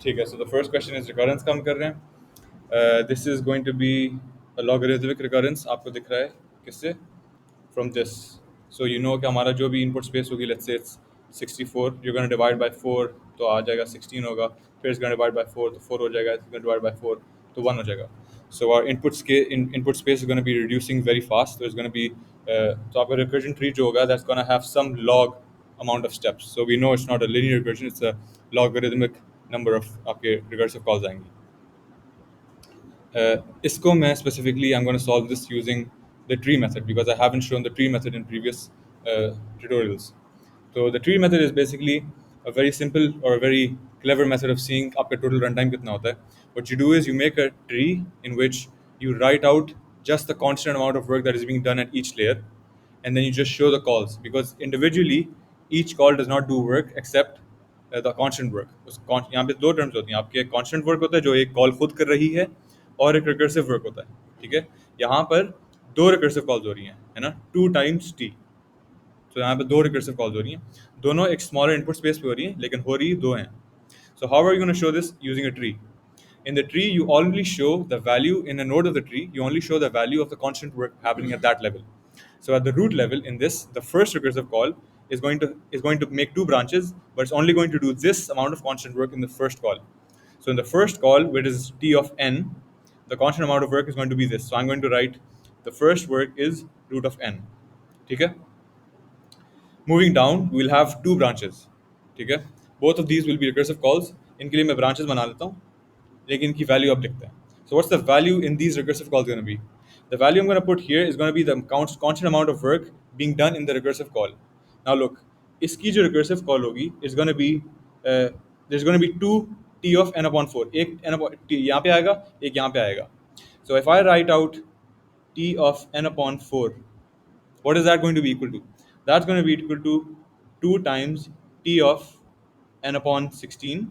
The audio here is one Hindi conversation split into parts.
ठीक है, so the first question is recurrence कम कर रहे हैं. This is going to be a logarithmic recurrence. आपको दिख रहा है किससे? From this. So you know कि हमारा जो भी input space होगी, let's say it's 64, you're going to divide by 4, तो आ जाएगा 16 होगा, फिर it's going to divide by 4, तो 4 हो जाएगा, it's going to divide by 4, तो 1 हो जाएगा. So our input space is going to be reducing very fast. So it's going to be तो आपका recursion tree जो होगा, that's going to have some log amount of steps. So we know it's not a linear recursion, it's a logarithmic number of आपके recursive calls आएंगी. इसको मैं specifically I'm going to solve this using the tree method because I haven't shown the tree method in previous tutorials. So the tree method is basically a very simple or a very clever method of seeing आपका total runtime कितना होता है. What you do is you make a tree in which you write out just the constant amount of work that is being done at each layer, and then you just show the calls because individually each call does not do work except the constant work. यहाँ पे दो टर्म्स होती हैं आपके. एक कॉन्स्टेंट वर्क होता है जो एक कॉल खुद कर रही है, और एक रिकर्सिव वर्क होता है. ठीक है, यहाँ पर दो रिकर्सिव कॉल्स हो रही हैं, है ना, 2 टाइम्स टी. तो यहाँ पे दो रिकर्सिव कॉल्स हो रही हैं, दोनों एक स्मॉलर इनपुट स्पेस पे हो रही हैं, लेकिन हो रही दो हैं. So how are you gonna show this? Using a tree. In the tree, you only show the value in a node of the tree. You only show the value of the constant work happening at that level. So at the root level, in this, the first recursive call is going to make two branches, but it's only going to do this amount of constant work in the first call. So in the first call, which is t of n, the constant amount of work is going to be this. So I'm going to write the first work is root of n. Okay? Moving down, we'll have two branches. ठीक है, both of these will be recursive calls. इनके लिए मैं branches बना लेता हूँ, लेकिन इनकी value अब लिखते हैं. So what's the value in these recursive calls going to be? The value I'm going to put here is going to be the constant amount of work being done in the recursive call. Now look, इसकी जो recursive call होगी is going to be there's going to be two t of n upon 4. एक n upon t यहाँ पे आएगा, एक यहाँ पे आएगा. So if I write out t of n upon 4, what is that going to be equal to? That's going to be equal to 2 times t of n upon 16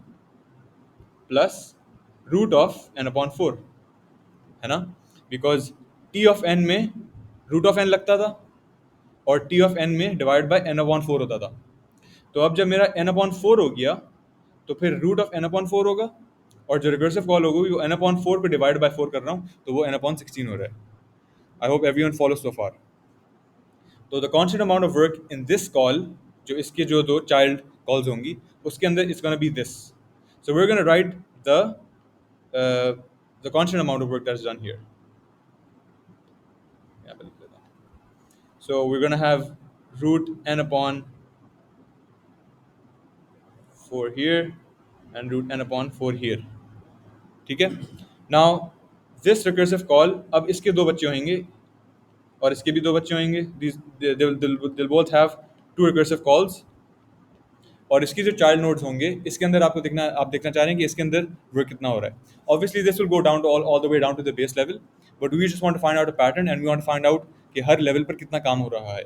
plus root of n upon 4, है ना, because t of n में root of n लगता था और t of n में डिवाइड बाय n upon 4 होता था. तो अब जब मेरा n upon 4 हो गया, तो फिर root of n upon 4 होगा, और जो रिकर्सिव कॉल होगी वो n upon 4 पे डिवाइड बाय 4 कर रहा हूँ, तो वो n upon 16 हो रहा है. I hope everyone follow so far. तो the constant amount of work in this call, जो इसके जो दो चाइल्ड कॉल्स होंगी उसके अंदर it's gonna be this. So we are gonna write the constant amount of work that is done here. So we're going to have root n upon 4 here and root n upon 4 here. ठीक है. Now this recursive call, अब इसके दो बच्चे होंगे और इसके भी दो बच्चे होंगे. They'll both have two recursive calls. और इसकी जो चाइल्ड नोड्स होंगे इसके अंदर आप देखना चाह रहे हैं कि इसके अंदर वर्क कितना हो रहा है. Obviously this will go down to all the way down to the base level, but we just want to find out a pattern and we want to find out कि हर लेवल पर कितना काम हो रहा है.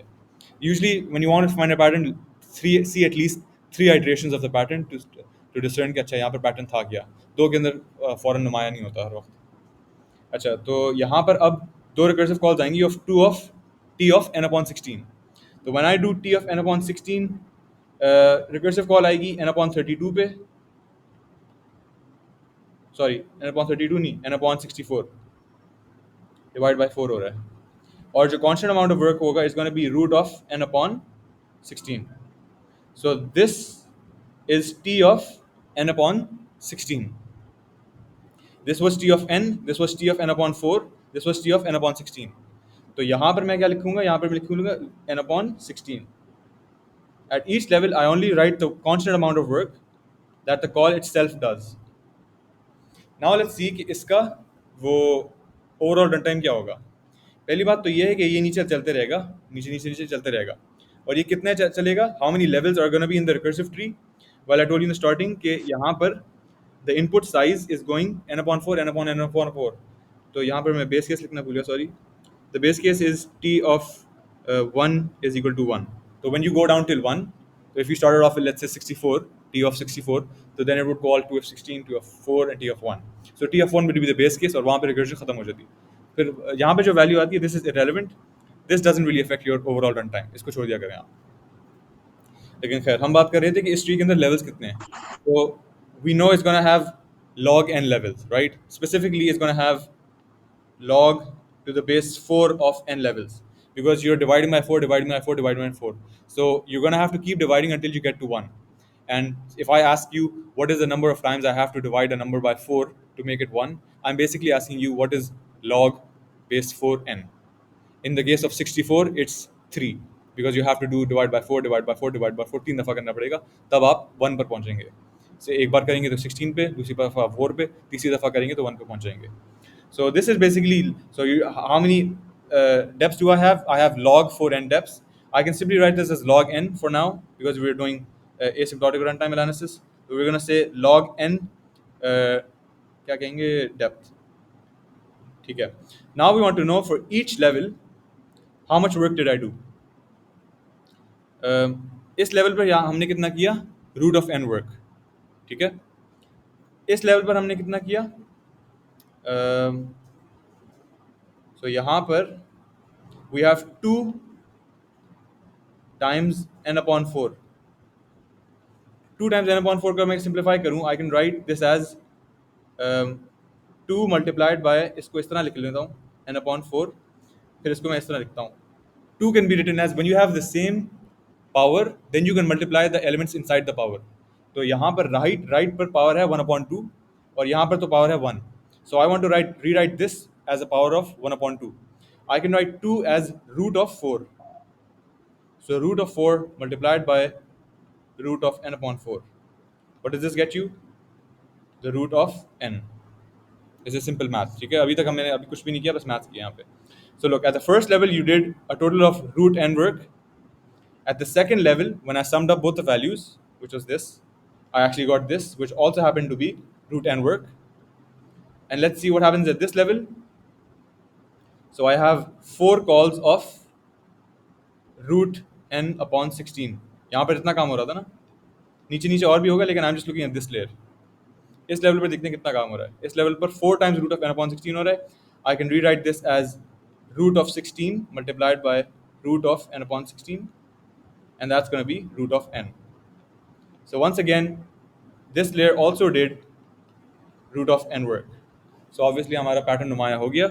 Usually when you want to find a pattern, see at least 3 iterations of the pattern to discern कि अच्छा यहाँ पर पैटर्न था क्या. दो के अंदर फौरन नुमाया नहीं होता हर वक्त. अच्छा, तो यहाँ पर अब दो रिकर्सिव कॉल्स आएंगी of two of T of n upon 16. तो when I do T of n upon 16, recursive call आएगी n अपॉन 32 पे, सॉरी n अपॉन 32 नहीं, n अपॉन 64 डिवाइड बाय 4 हो रहा है. और जो कांस्टेंट अमाउंट ऑफ वर्क होगा is gonna be root of n upon 16. So this is t of n upon 16. This was t of n, this was t of n upon 4, this was t of n upon 16. तो यहाँ पर मैं क्या लिखूंगा? यहाँ पर मैं लिखूंगा n upon 16. At each level, I only write the constant amount of work that the call itself does. Now let's see कि इसका वो overall runtime क्या होगा. पहली बात तो ये है कि ये नीचे चलते रहेगा, नीचे चलते रहेगा. और ये कितने चलेगा? How many levels are going to be in the recursive tree? Well, I told you in the starting कि यहाँ पर the input size is going n upon 4, n upon n upon 4. तो यहाँ पर मैं base case लिखना भूल गया, sorry. The base case is t of 1 is equal to 1. So when you go down till 1, so if you started off with let's say 64, t of 64, so then it would call t of 16, t of 4 and t of 1. So t of 1 would be the base case और वहाँ पे recursion खत्म हो जाती. फिर यहाँ पे जो value आती है, this is irrelevant. This doesn't really affect your overall runtime. इसको छोड़ दिया करें आप. लेकिन खैर हम बात कर रहे थे कि इस ट्री के अंदर लेवल्स कितने हैं. तो we know it's going to have log n levels, right? Specifically, it's going to have log to the base 4 of n levels, because you're dividing by 4, dividing by 4, dividing by 4. So you're going to have to keep dividing until you get to 1. And if I ask you what is the number of times I have to divide a number by 4 to make it 1, I'm basically asking you what is log base 4n. In the case of 64, it's 3, because you have to do divide by 4, divide by 4, divide by 4, 3 दफ़ा करना पड़ेगा, तब आप 1 पर पहुंचेंगे. से एक बार करेंगे तो 16 पे, दूसरी दफ़ा 4 पे, तीसरी दफ़ा करेंगे तो 1 पे पहुंच जाएंगे. So this is basically, so you, how many depths do I have? I have log 4n depths. I can simply write this as log n for now, because we're doing asymptotic runtime analysis. So we're going to say log n, क्या कहेंगे, depth. ठीक है. Now we want to know for each level how much work did I do. इस लेवल पर यहाँ हमने कितना किया, रूट ऑफ एन वर्क. ठीक है. इस लेवल पर हमने कितना किया, सो यहाँ पर we have 2 times n upon 4. 2 times n upon 4 का मैं सिंप्लीफाई करूँ, I can write this as 2 multiplied by, इसको इस तरह लिख लेता हूँ, एन अपॉन 4, फिर इसको मैं इस तरह लिखता हूँ. 2 can be written as, when you have the same power, then you can multiply the elements inside the power. तो यहाँ पर राइट पर पावर है 1/2, और यहाँ पर तो पावर है 1. So I want to rewrite this as a power of 1/2. I can write 2 as root of 4. So root of 4 multiplied by root of n upon 4. What does this get you? The root of n. This is simple math. ठीक है, अभी तक हमने अभी कुछ भी नहीं किया, बस मैथ किया यहाँ पे. So look, at the first level you did a total of root n work. At the second level, when I summed up both the values, which was this, I actually got this, which also happened to be root n work. And let's see what happens at this level. So I have 4 calls of root n upon 16. यहाँ पर इतना काम हो रहा था ना, नीचे नीचे और भी होगा, लेकिन I am just looking at this layer. इस लेवल पर देखते हैं कितना काम हो रहा है. इस लेवल पर 4 times root of n upon 16 हो रहा है. I can rewrite this as root of 16 multiplied by root of n upon 16, and that's going to be root of n. So once again, this layer also did root of n work. So obviously हमारा पैटर्न नुमाया हो गया.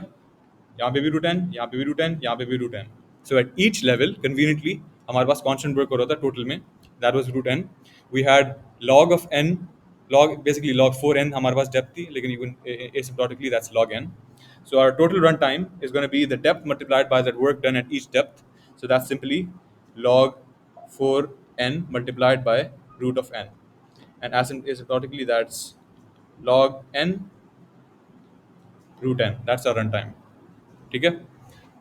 यहाँ पे भी root n, यहाँ पे भी root n, यहाँ पे भी root n. So at each level, conveniently, हमारे पास constant work हो रहा था total में. That was root n. We had log of n, basically log 4n हमारे पास depth थी, लेकिन even asymptotically that's log n. So our total runtime is going to be the depth multiplied by that work done at each depth. So that's simply log 4n multiplied by root of n. And asymptotically that's log n root n. That's our runtime. ठीक है.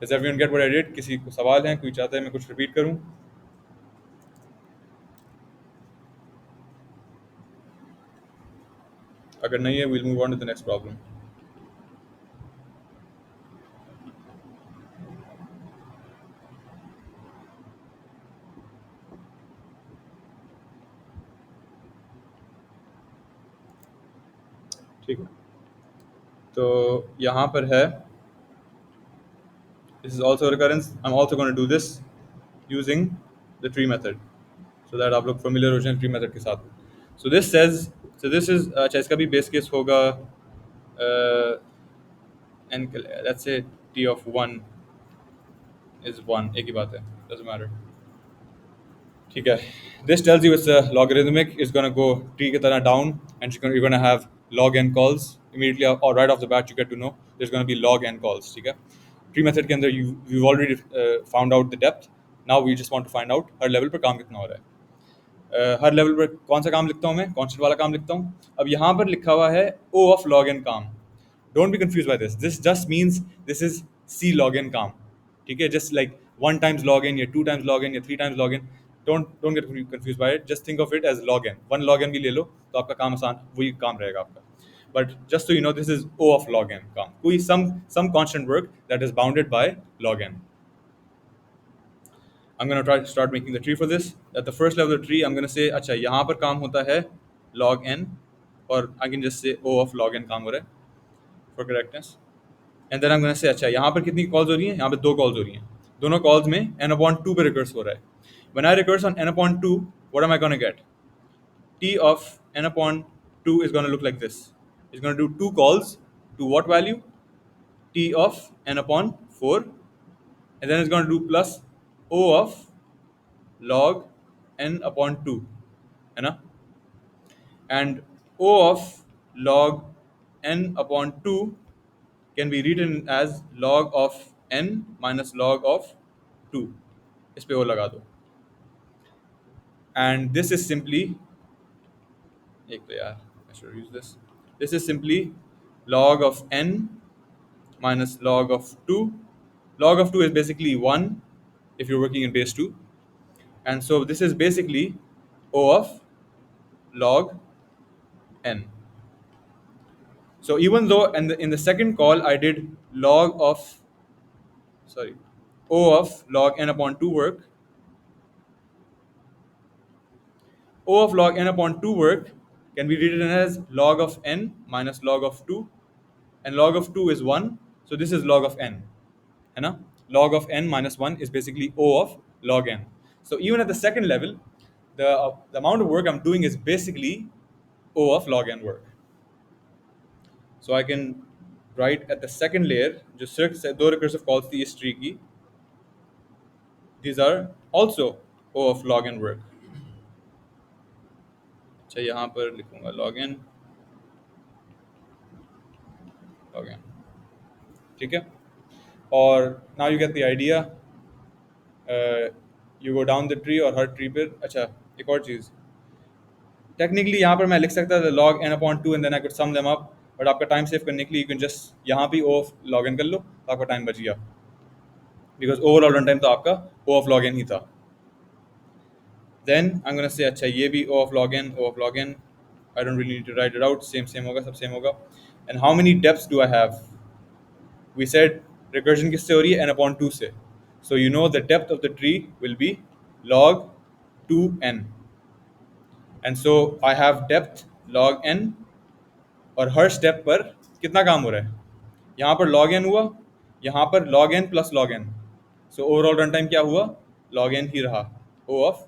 Does everyone get what I did? किसी को सवाल है, कोई चाहता है मैं कुछ रिपीट करूं? अगर नहीं है, we'll move on to the next problem. ठीक है. तो यहाँ पर है, this is also a recurrence. I'm also going to do this using the tree method, so that आप लोग familiar हो जाएं tree method के साथ. So this says, so this is, अच्छा इसका भी base case होगा, and let's say t of 1 is 1, एक ही बात है, doesn't matter. ठीक है. This tells you it's a logarithmic. It's going to go tree की तरह down, and you're going to have log n calls immediately, or right off the bat you get to know there's going to be log n calls. ठीक है. Tree method के अंदर we've already found out the depth. Now we just want to find out her level पर काम कितना हो रहा है. हर लेवल पर कौन सा काम लिखता हूँ मैं, कॉन्स्टेंट वाला काम लिखता हूँ. अब यहाँ पर लिखा हुआ है O of log n काम. Don't be confused by this. This just means this is C log n काम. ठीक है. Just like 1 times log n, या 2 times log n, या 3 times log n. Don't get confused by it. Just think of it as log n. 1 log n भी ले लो तो आपका काम आसान वही काम रहेगा आपका. But just so you know, this is O of log n काम. कोई some constant work that is bounded by log n. I'm going to try to start making the tree for this. At the first level of the tree, I'm going to say, अच्छा यहाँ पर काम होता है log n, or I can just say O of log n काम हो रहा है for correctness. And then I'm going to say, अच्छा यहाँ पर कितनी calls हो रही हैं? यहाँ पर 2 calls हो रही हैं. दोनों calls में n upon 2 पे recurse हो रहा है. When I recurse on n upon 2, what am I going to get? T of n upon 2 is going to look like this. It's going to do two calls to what value? T of n upon 4, and then it's going to do plus O of log n upon 2, है ना? And O of log n upon 2 can be written as log of n minus log of 2. इस पे O लगा दो. And this is simply, एक तो यार, I should use this. This is simply log of n minus log of 2. Log of 2 is basically 1 if you're working in base 2. And so this is basically O of log n. So even though in the second call I did log of, sorry, O of log n upon 2 work, O of log n upon 2 work can be written as log of n minus log of 2, and log of 2 is 1, so this is log of n. है ना? Log of n minus 1 is basically O of log n. So even at the second level, the amount of work I'm doing is basically O of log n work. So I can write at the second layer, जो सिर्फ दो recursive calls थी इस tree की, these are also O of log n work. अच्छा यहाँ पर लिखूंगा log n, ठीक है? और now you get the idea. You go down the tree और हर tree पर, अच्छा एक और चीज़, टेक्निकली यहाँ पर मैं लिख सकता था log n upon 2 and then I could sum them up, but आपका टाइम सेव करने के लिए you can just यहाँ भी O of log n कर लो तो आपका टाइम बच गया, बिकॉज ओवरऑल रन टाइम तो आपका O of log n ही था. Then I'm gonna say अच्छा ये भी O of log n, O of log n. I don't really need to write it out. Same होगा, सब same होगा. And how many depths do I have? We said recursion किससे हो रही है? N upon 2 से. So you know the depth of the tree will be log 2n. And so I have depth log n, और हर स्टेप पर कितना काम हो रहा है? यहाँ पर log n हुआ, यहाँ पर log n plus log n. So overall run time क्या हुआ? log n ही रहा, O of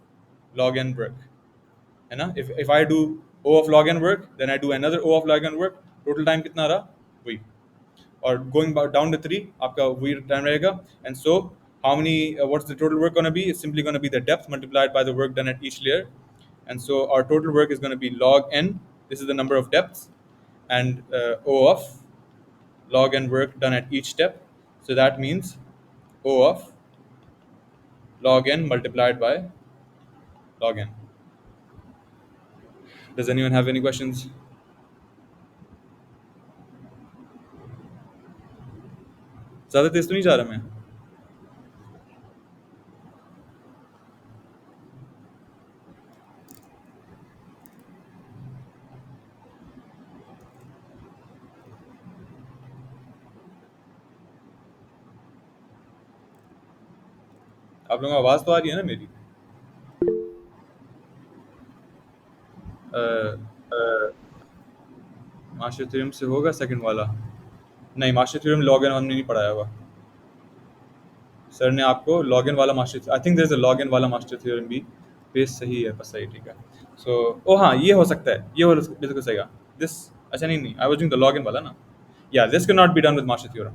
log n work, है ना? If I do O of log n work, then I do another O of log n work, total time कितना रहा? वही. और going down the tree आपका वही टाइम रहेगा. And so how many what's the total work going to be? It's simply going to be the depth multiplied by the work done at each layer. And so our total work is going to be log n, this is the number of depths, and O of log n work done at each step. So that means O of log n multiplied by log n. Does anyone have any questions? ज़्यादा तेज तो नहीं जा रहा मैं? आप लोगों को आवाज़ तो आ रही है ना मेरी? मास्टर थ्योरम से होगा सेकंड वाला? नहीं, मास्टर थ्योरम लॉग एन हमने नहीं पढ़ाया हुआ. सर ने आपको लॉग इन वाला master, I think there is a log इन वाला मास्टर थ्योरम भी. बेस सही है, बस सही, ठीक है. सो ओ हाँ, ये हो सकता है, ये बिल्कुल सही है. दिस, अच्छा नहीं, I was doing the log इन वाला ना. या this can not be done with master theorem.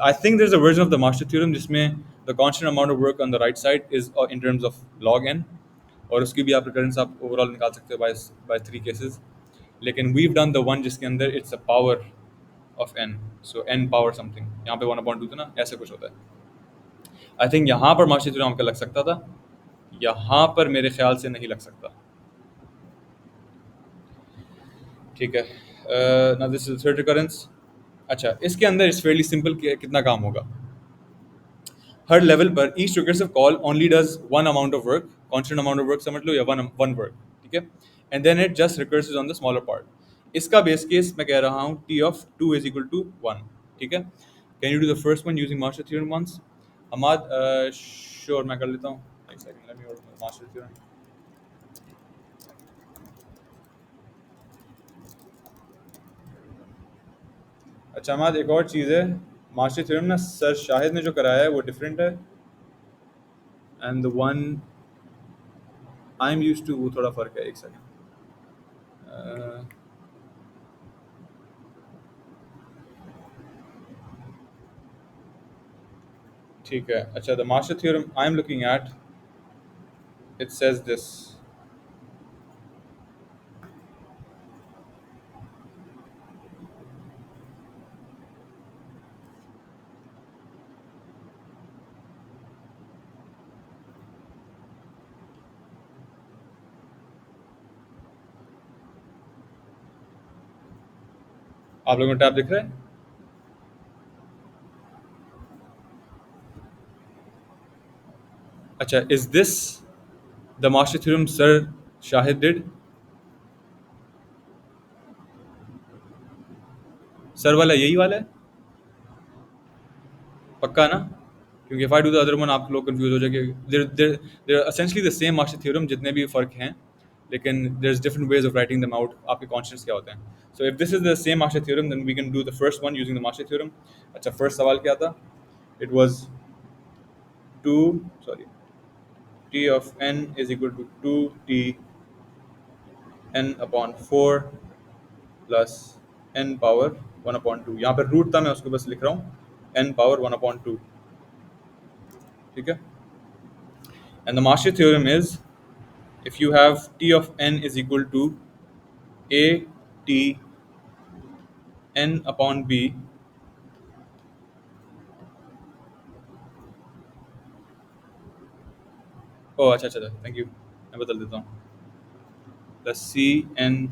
I think there is a version of the master theorem जिसमें the constant amount of work on the right side is in terms of log N, और उसकी भी आप रिकरेंस आप ओवरऑल निकाल सकते हो बाय 3 केसेस. लेकिन we have done the one जिसके अंदर it's a power of n, so n power something, यहाँ पे 1/2 था ना, ऐसे कुछ होता है. आई थिंक यहाँ पर मास्टर थ्योरम का लग सकता था, यहाँ पर मेरे ख्याल से नहीं लग सकता. ठीक है. Now this is third recurrence. अच्छा, इसके अंदर इट्स फेयरली सिंपल कितना काम होगा. हर लेवल पर each recursive call only does one amount of work, constant amount of work समझ लो, या वन वर्क, ठीक है. And then it just recurs on the smaller part. इसका बेस केस मैं कह रहा हूँ T of 2 is equal to 1, ठीक है. Can you do the first one using master theorem once? Hamad, sure, मैं कर लेता हूँ. एक second, let me open master theorem. अच्छा हमाद, एक और चीज़ है, मास्टर थ्योरम ना सर शाहिद ने जो कराया है वो डिफरेंट है, and the one I am used to वो थोड़ा फ़र्क है. एक सेकंड. ठीक है, अच्छा, the master theorem I am looking at, it says this. आप लोगों को टैब दिख रहा है? अच्छा, is this the master theorem sir Shahid did? Sir वाला यही वाला है? पक्का ना? क्योंकि if I do the other one आप लोग कंफ्यूज हो जाएंगे। They're essentially the same master theorem, जितने भी फर्क हैं, लेकिन there is different ways of writing them out. आपके कॉन्स्टेंट्स क्या होते हैं? So if this is the same master theorem then we can do the first one using the master theorem. अच्छा, फर्स्ट सवाल क्या था? It was 2, sorry, t of n is equal to 2t n upon 4 plus n power 1 upon 2। यहाँ पर रूट था, मैं उसको बस लिख रहा हूँ n पावर 1 अपॉन 2। ठीक है, and the master theorem is if you have t of n is equal to a t n upon b, ओ अच्छा अच्छा, थैंक यू, मैं बदल देता हूँ, प्लस सी एन।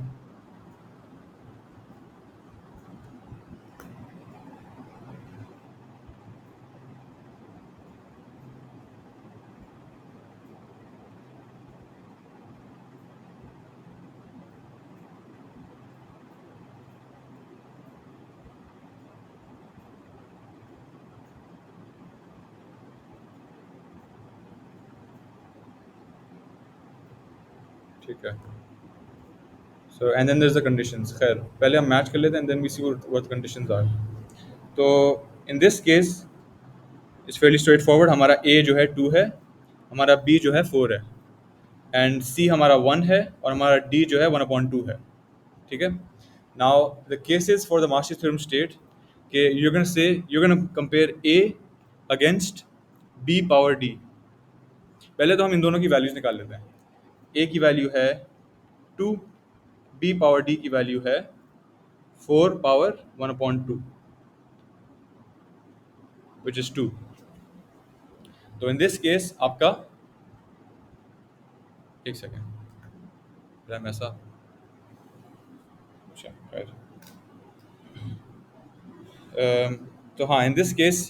ठीक है, so and then there is the conditions. खैर, पहले हम मैच कर लेते हैं and then we see what the conditions are. तो in this case it's fairly straightforward. हमारा ए जो है 2 है, हमारा बी जो है 4 है, एंड सी हमारा 1 है, और हमारा डी जो है 1/2 है। ठीक है, now the cases for the master theorem state कि you're going to compare a against b power d। पहले तो हम इन दोनों की वैल्यूज निकाल लेते हैं। a की वैल्यू है 2, b पावर d की वैल्यू है 4 पावर 1/2 विच इज 2। तो इन दिस केस आपका, एक सेकेंड, रैम ऐसा, अच्छा खैर, तो हाँ, in this case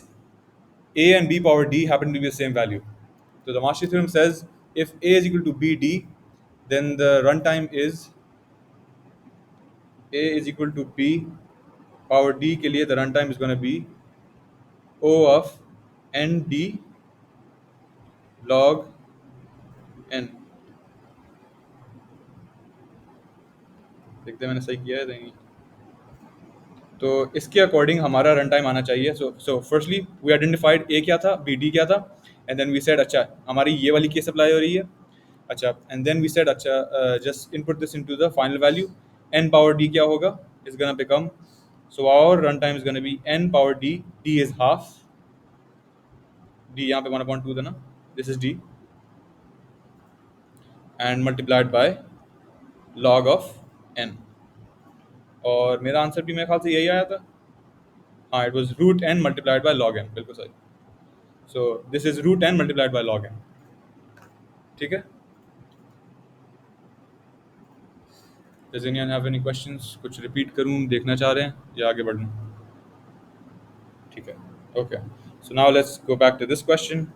a and b power d happen to be the same value. So the Master theorem says if a is equal to bd, then the runtime is a is equal to b power d के लिए the runtime is going to be o of n d log n। देखते हैं मैंने सही किया है नहीं। तो इसके अकॉर्डिंग हमारा रन टाइम आना चाहिए। सो फर्स्टली वी आइडेंटिफाइड ए क्या था, बी डी क्या था, एंड देन वी सेड अच्छा हमारी ये वाली केस अप्लाई हो रही है। अच्छा, एंड देन वी सेड अच्छा just input this into the final value, n power d क्या होगा, is gonna become, so our run time is gonna be n power d, d is half, d यहाँ पे 1/2 था ना, this is d, and multiplied by log of n. और मेरा आंसर भी मेरे ख्याल से यही आया था। हाँ, it was root n multiplied by log n, बिल्कुल सही। So this is root n multiplied by log n. ठीक है, does anyone have any questions? कुछ रिपीट करूं, देखना चाह रहे हैं, या आगे बढ़ूं? ठीक है, okay, so now let's go back to this question.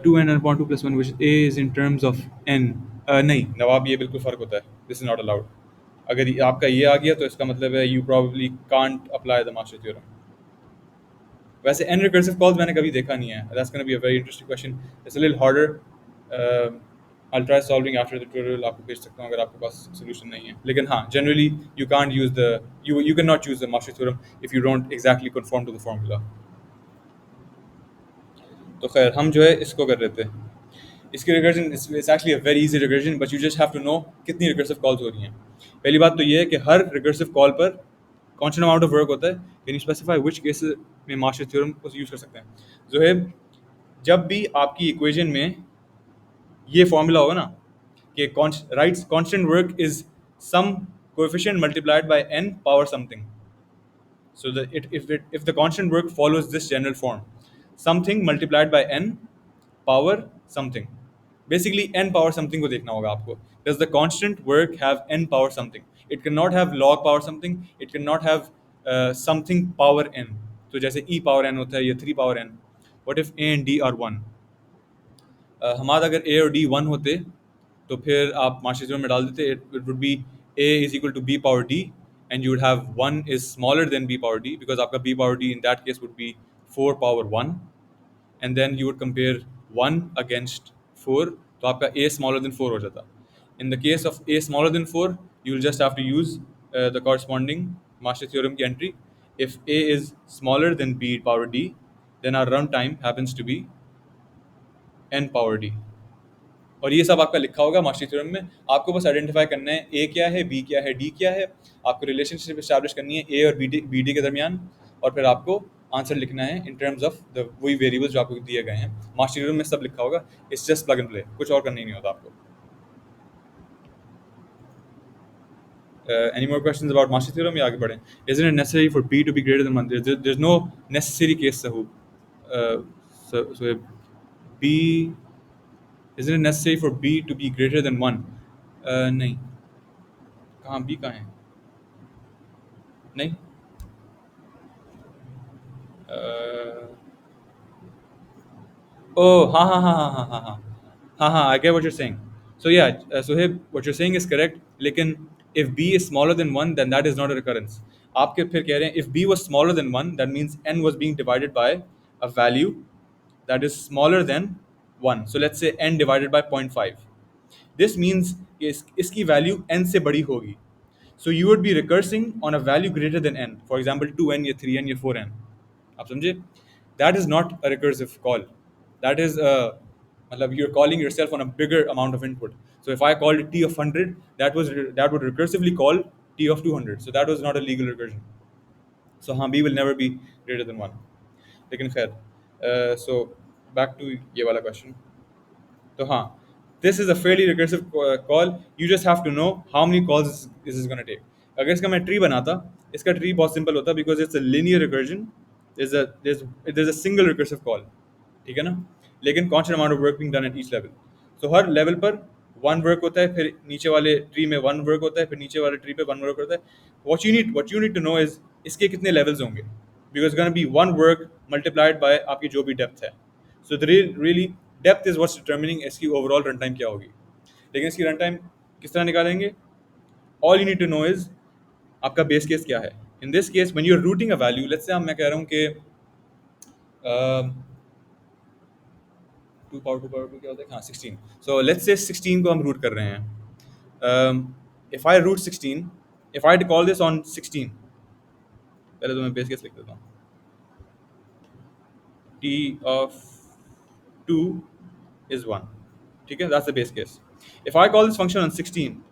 2n/2 + 1 which a is in terms of n। नहीं नवाब, ये बिल्कुल फ़र्क होता है, दिस इज नॉट अलाउड। अगर आपका ये आ गया तो इसका मतलब है you probably can't apply the master theorem. वैसे n रिकर्सिव कॉल्स मैंने कभी देखा नहीं है, that's gonna be a very interesting question, it's a little harder. I'll try solving after the tutorial, आपको भेज सकता हूँ अगर आपके पास solution नहीं है। लेकिन हाँ, generally you can't use the you cannot use the Marshall theorem if you don't exactly conform to the formula। तो खैर, हम जो है इसको कर रहे थे, इसकी recursion it's actually a very easy recursion, but you just have to know कितनी रिकर्सिव कॉल्स हो रही हैं। पहली बात तो ये है कि हर रिकर्सिव कॉल पर कांस्टेंट अमाउंट ऑफ वर्क होता है, can you specify which cases में मार्शल थ्योरम को यूज कर सकते हैं? जोहेब, जब भी आपकी इक्वेशन में ये फॉर्मूला होगा ना कि rights constant work is some coefficient multiplied by n power something, so that if the constant work follows this general form, something multiplied by n power something, basically n power something को देखना होगा आपको. Does the constant work have n power something? It cannot have log power something, it cannot have something power n. तो जैसे e power n होता है या 3 power n. What if a and d are 1? हमारा अगर a और d 1 होते तो फिर आप मार्शल थ्योरम में डाल देते, it would be a is equal to b power d, and you would have 1 is smaller than b power d, because आपका b power d in that case would be 4 power 1, and then you would compare 1 against 4, तो आपका a smaller than 4 हो जाता. In the case of a smaller than 4, you will just have to use the corresponding Marshall theorem की entry. If a is smaller than b power d, then our runtime happens to be n power d. और ये सब आपका लिखा होगा मार्शल थ्योरम में. आपको बस आइडेंटिफाई करना है ए क्या है, बी क्या है, डी क्या है. आपको रिलेशनशिप इस्टेब्लिश करनी है ए और बी डी के दरमियान, और फिर आपको आंसर लिखना है इन टर्म्स ऑफ द वही वेरिएबल्स जो आपको दिए गए हैं. मार्शल थ्योरम में सब लिखा होगा. It's just plug and play, कुछ और करना ही नहीं होता आपको. Any more questions about Marshall theorem? या आगे बढ़ें? Isn't it necessary for b to be greater than 1? There's no necessary case, Sahub. So b, isn't it necessary for b to be greater than 1? नहीं. कहाँ b कहाँ है? नहीं. Oh, हाँ हाँ हाँ हाँ हाँ हाँ हाँ हाँ हाँ, I get what you're saying. So yeah, Sohaib, what you're saying is correct. लेकिन if b is smaller than 1, then that is not a recurrence. आपके फिर कह रहे हैं if b was smaller than 1, that means n was being divided by a value that is smaller than 1. So let's say n divided by 0.5. This means इसकी value n से बड़ी होगी. So you would be recursing on a value greater than n. For example, 2n या 3n या 4n. आप समझे? That is not a recursive call. That is मतलब you're calling yourself on a bigger amount of input. So if I called t of 100, that would recursively call t of 200. So that was not a legal recursion. So हाँ, b will never be greater than 1. लेकिन खैर, so back to ये वाला question. तो हाँ, this is a fairly recursive call. You just have to know how many calls this is going to take. अगर इसका मैं ट्री बनाता, इसका ट्री बहुत सिंपल होता because it's a linear recursion. There's a single recursive call, ठीक है ना? लेकिन constant amount of work being done at each level. So her level पर one work होता है, फिर नीचे वाले ट्री में one work होता है, फिर नीचे वाले ट्री पे one work होता है. What you need to know is इसके कितने levels होंगे, because it's going to be one work multiplied by आपकी जो भी depth है. So the really depth is what's determining इसकी overall runtime क्या होगी. लेकिन इसकी runtime किस तरह निकालेंगे? All you need to know is आपका base case क्या है. In this case, when you're rooting a value, let's say मैं कह रहा हूँ कि 2 power 2 power 2 क्या होता है? हाँ, 16. So let's say 16 को हम root कर रहे हैं. If I root 16, if I call this on 16, पहले तो मैं base case लिख देता हूँ. T of 2 is 1. Okay, that's the base case. If I call this function on 16,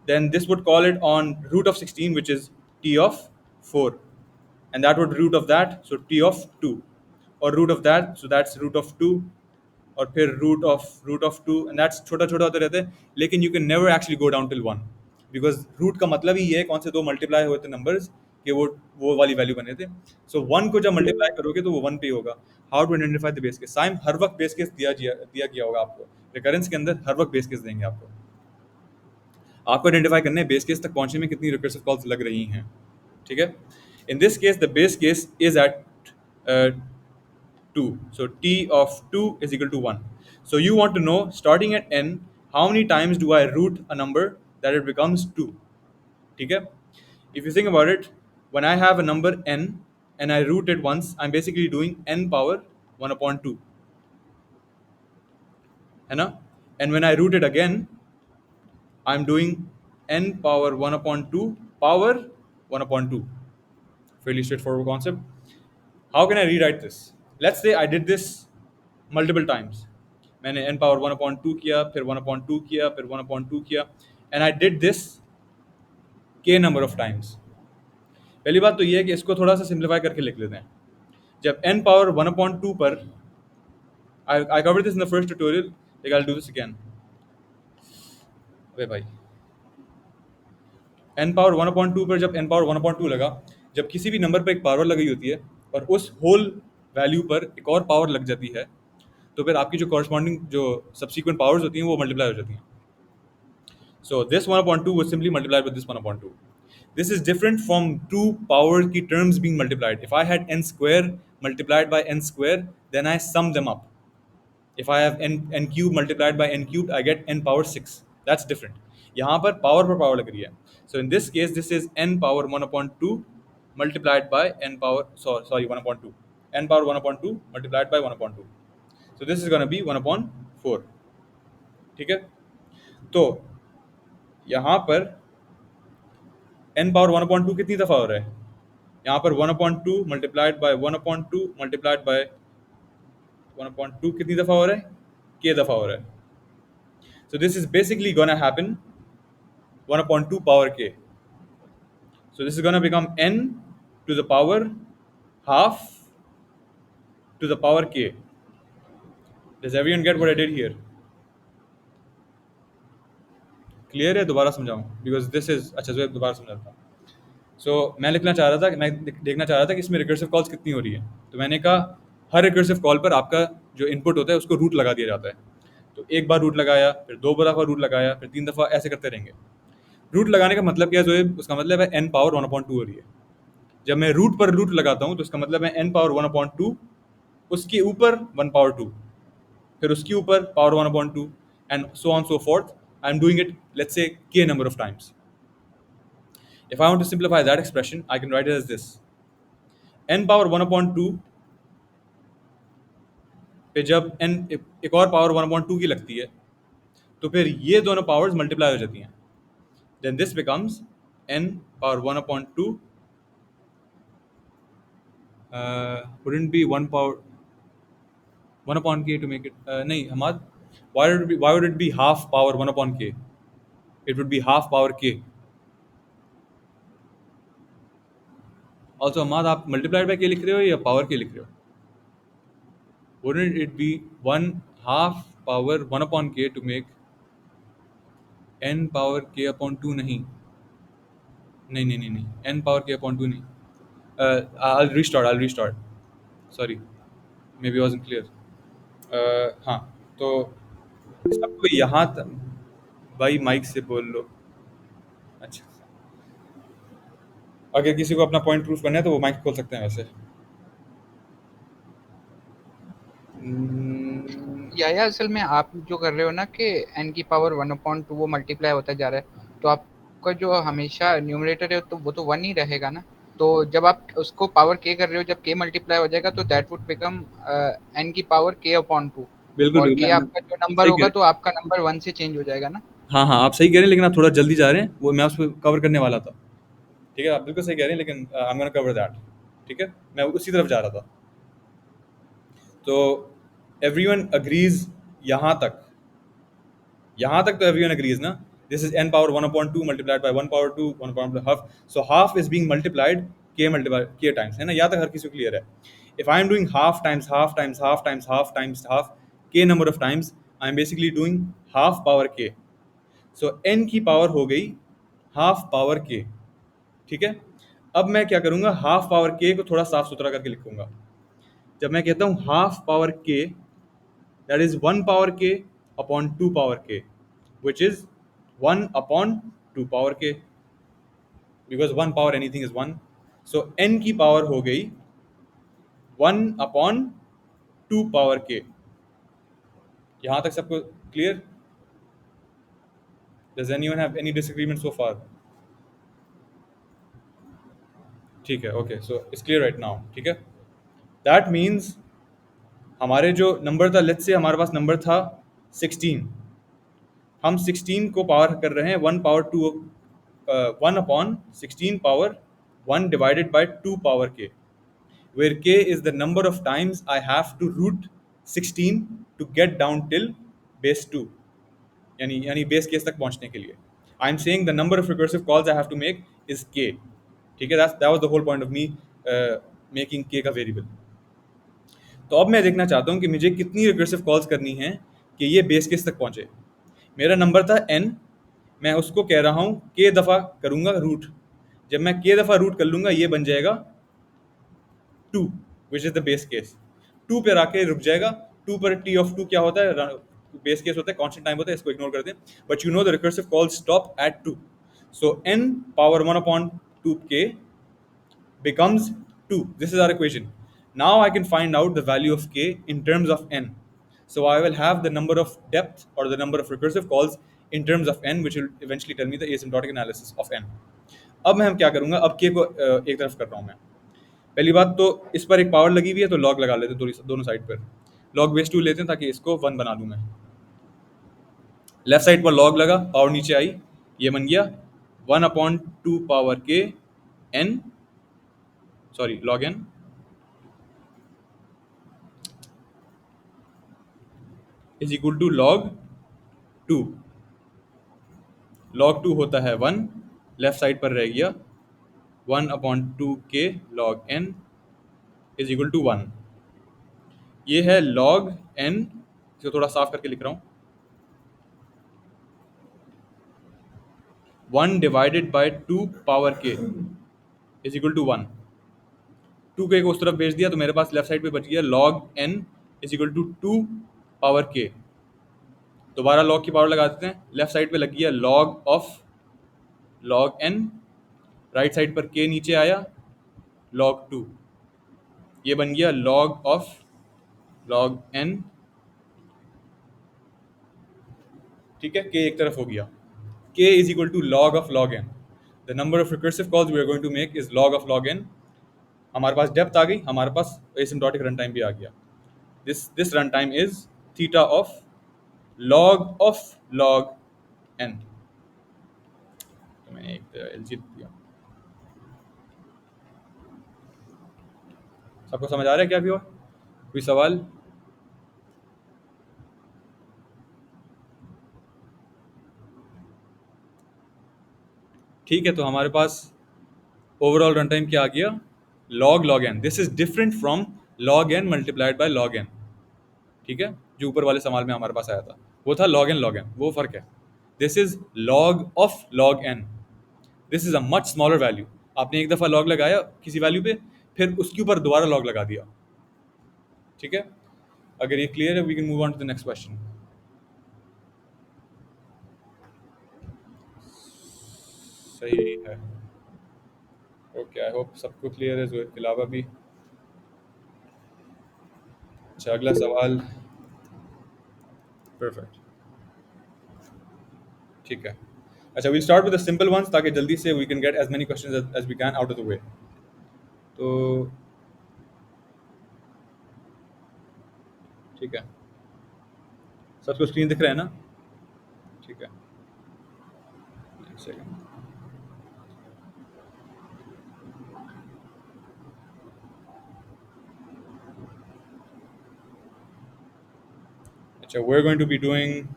then this would call it on root of 16, which is t of 4. And that would root of that, so t of 2. Or root of that, so that's root of 2. और फिर root of 2, and that's छोटा छोटा होते रहते हैं, लेकिन you can never actually go down till 1, because root का मतलब ही ये है कौन से दो मल्टीप्लाई हुए थे नंबर्स कि वो वाली वैल्यू बने थे. सो 1 को जब मल्टीप्लाई करोगे तो वो 1 पे ही होगा. How to identify the base case? साइम हर वक्त बेस केस दिया गया होगा आपको. रिकरेंस के अंदर हर वक्त बेस केस देंगे आपको. आपको आइडेंटिफाई करना है बेस केस तक पहुंचने में कितनी रिकर्सिव कॉल्स लग रही हैं. ठीक है. In this case the base case is at 2. So t of 2 is equal to 1. So you want to know, starting at n, how many times do I root a number that it becomes 2? ठीक है. If you think about it, when I have a number n and I root it once, I'm basically doing n power 1 upon 2. है ना? And when I root it again, I'm doing n power 1 upon 2 power 1 upon 2. Fairly straightforward concept. How can I rewrite this? Let's say I did this multiple times. मैंने n power 1 upon 2 किया, फिर 1 upon 2 किया, फिर 1 upon 2 किया, and I did this k number of times. पहली बात तो ये है कि इसको थोड़ा सा सिंप्लीफाई करके लिख लेते हैं। जब n पावर 1/2 पर, I covered this in the first tutorial, like I'll do this again. अबे भाई, n पावर 1/2 पर जब n पावर 1/2 लगा, जब किसी भी नंबर पर एक पावर लगी होती है और उस होल वैल्यू पर एक और पावर लग जाती है, तो फिर आपकी जो कॉरस्पॉन्डिंग जो सब्सिक्वेंट पावर्स होती हैं वो मल्टीप्लाई हो जाती हैं। So this 1/2 was simply multiplied with this 1/2. This is different from two power key terms being multiplied. If I had n square multiplied by n square, then I sum them up. If I have n cube multiplied by n cubed, I get n power 6. That's different. यहाँ पर power लग रही है. So in this case, this is n power 1/2 multiplied by n power, sorry 1/2. N power 1/2 multiplied by 1/2. So this is going to be 1/4. ठीक है? तो यहाँ पर n पावर 1/2 कितनी दफ़ा हो रहा है? यहाँ पर 1/2 मल्टीप्लाइड बाय 1/2 मल्टीप्लाइड बाय 1/2 कितनी दफ़ा हो रहा है? k दफ़ा हो रहा है. So this is basically gonna happen 1/2 power k. So this is gonna become n to the power half to the power k. Does everyone get what I did here? Clear है? दोबारा समझाऊँ, बिकॉज दिस इज अच्छा जो दोबारा समझाता हूँ. सो मैं लिखना चाह रहा था, मैं देखना चाह रहा था कि इसमें रिकर्सिव कॉल्स कितनी हो रही है. तो मैंने कहा हर रिकर्सिव कॉल पर आपका जो इनपुट होता है उसको रूट लगा दिया जाता है. तो एक बार रूट लगाया, फिर दो दफ़ा रूट लगाया, फिर तीन दफ़ा, ऐसे करते रहेंगे. रूट लगाने का मतलब क्या है? जो उसका मतलब है n पावर 1/2 हो रही है. जब मैं रूट पर रूट लगाता हूँ तो उसका मतलब है n पावर 1/2, उसके ऊपर 1/2, फिर उसके ऊपर power 1/2, and so on so fourth. I am doing it, let's say k number of times. If I want to simplify that expression, I can write it as this: n power 1/2 पे जब n एक और पावर 1/2 की लगती है, तो फिर ये दोनों पावर्स मल्टीप्लाई हो जाती हैं. Then this becomes n power 1/2, wouldn't be 1 power 1 upon k to make it nahi Hamad, why would it be half power 1 upon k? It would be half power k. Also Hamad, आप multiplied by k लिख रहे हो या power k लिख रहे हो? Wouldn't it be 1 half power 1 upon k to make n power k upon 2? नहीं नहीं नहीं नहीं नहीं n power k upon 2 नहीं. I'll restart. Sorry, maybe I wasn't clear. हाँ, तो सबको यहाँ भाई माइक से बोल लो. अच्छा, अगर किसी को अपना पॉइंट प्रूफ करना है तो वो माइक खोल सकते हैं वैसे. या असल में आप जो कर रहे हो ना कि n की पावर 1/2 वो मल्टीप्लाई होता जा रहा है, तो आपका जो हमेशा न्यूमरेटर है तो वो तो 1 ही रहेगा ना. तो जब आप उसको पावर k कर रहे हो, जब k मल्टीप्लाई हो जाएगा तो दैट वुड बिकम n की पावर k/2. बिल्कुल और बिल्कुल, k आपका जो नंबर सही कह होगा रहे तो आपका नंबर 1 से चेंज हो जाएगा ना. हाँ हाँ, आप सही कह रहे हैं, लेकिन आप थोड़ा जल्दी जा रहे हैं, वो मैं उसको कवर करने वाला था. ठीक है, आप बिल्कुल सही कह रहे हैं, लेकिन आई एम गोना कवर दैट. ठीक है, मैं उसी तरफ जा रहा था. तो एवरीवन अग्रीज यहाँ तक तो एवरीवन अग्रीज ना. This is n power 1/2 multiplied by 1 power 2 1 power half. So half is being multiplied k multiply k times, है ना? यहाँ तक हर किसी को क्लियर है. If I am doing half times half times half times half times half k number of times, I am basically doing half power k. So n की पावर हो गई हाफ पावर k. ठीक है, अब मैं क्या करूंगा, हाफ पावर k को थोड़ा साफ सुथरा करके लिखूंगा. जब मैं कहता हूँ half power k, that is 1 power k upon 2 power k, which is 1 upon 2 power k, because 1 power anything is 1. So n की पावर हो गई 1 upon 2 power k. यहाँ तक सबको clear? Does anyone have any disagreement so far? ठीक है, okay, so it's clear right now. ठीक है, दैट मीन्स हमारे जो नंबर था, लेट्स से हमारे पास नंबर था 16. हम 16 को पावर कर रहे हैं 1 power 2, 1 upon 16 power 1 divided by 2 power k, where k is the number of times I have to root 16 to get down till base 2, यानी बेस केस तक पहुंचने के लिए. I am saying the number of recursive calls I have to make is k. ठीक है, that was the whole point of me making K का वेरिएबल। तो अब मैं देखना चाहता हूँ कि मुझे कितनी रिकर्सिव कॉल्स करनी है कि ये बेस केस तक पहुंचे। मेरा नंबर था n, मैं उसको कह रहा हूँ k दफ़ा करूँगा रूट। जब मैं k दफ़ा रूट कर लूँगा ये बन जाएगा 2, which is the base case. 2 पर आके रुक जाएगा। 2 पर t ऑफ 2 क्या होता है? बेस केस होता है, कांस्टेंट टाइम होता है, इसको इग्नोर कर दें। But you know the recursive call stop at 2, so n power 1/2k becomes 2. This is our equation. Now I can find out the value of k in terms of n. So I will have the number of depth or the number of recursive calls in terms of n, which will eventually tell me the asymptotic analysis of n. अब मैं क्या करूंगा, अब k को एक तरफ कर रहा हूं मैं। पहली बात तो इस पर एक पावर लगी हुई है, तो लॉग लगा लेते हैं दोनों साइड पर। लॉग बेस 2 लेते हैं ताकि इसको 1 बना दूं मैं। लेफ्ट साइड पर लॉग लगा, पावर नीचे आई, ये बन गया 1/2 power k n, sorry log n is equal to log 2। log 2 होता है 1, लेफ्ट साइड पर रह गया 1/2k log n is equal to 1। ये है log n, इसको थोड़ा साफ करके लिख रहा हूँ। 1 divided by 2 power k is equal to 1। 2k को उस तरफ भेज दिया तो मेरे पास लेफ्ट साइड पे बच गया log n is equal to 2 power k। दोबारा log की पावर लगा देते हैं, लेफ्ट साइड पे लग गया log of log n, right side पर k नीचे आया log 2, ये बन गया log ऑफ log n। ठीक है, k एक तरफ हो गया। k is equal to log of log n। The number of recursive calls we are going to make is log of log n। हमारे पास डेप्थ आ गई, हमारे पास एसिम्प्टोटिक रन टाइम भी आ गया। This run time is theta of log n। तो मैंने एक एलजी दिया। सबको समझ आ रहा है क्या भी? और कोई सवाल? ठीक है, तो हमारे पास ओवरऑल रन टाइम क्या आ गया? log n। This is different from log n multiplied by log n। ठीक है, जो ऊपर वाले सवाल में हमारे पास आया था वो था log n, वो फर्क है। This is log of log n। This is a much smaller value. आपने एक दफा log लगाया किसी वैल्यू पे, फिर उसके ऊपर दोबारा log लगा दिया। ठीक है, अगर ये क्लियर है we can move on to the next question. सही है, ओके, आई होप सबको क्लियर है, जोर के अलावा भी। अच्छा, अगला सवाल। परफेक्ट, ठीक है। अच्छा, we'll start with the simple ones ताकि जल्दी से we can get as many questions as we can out of the way. तो ठीक है, सबको स्क्रीन दिख रहा है ना? ठीक है, एक सेकंड। अच्छा, we are going to be doing,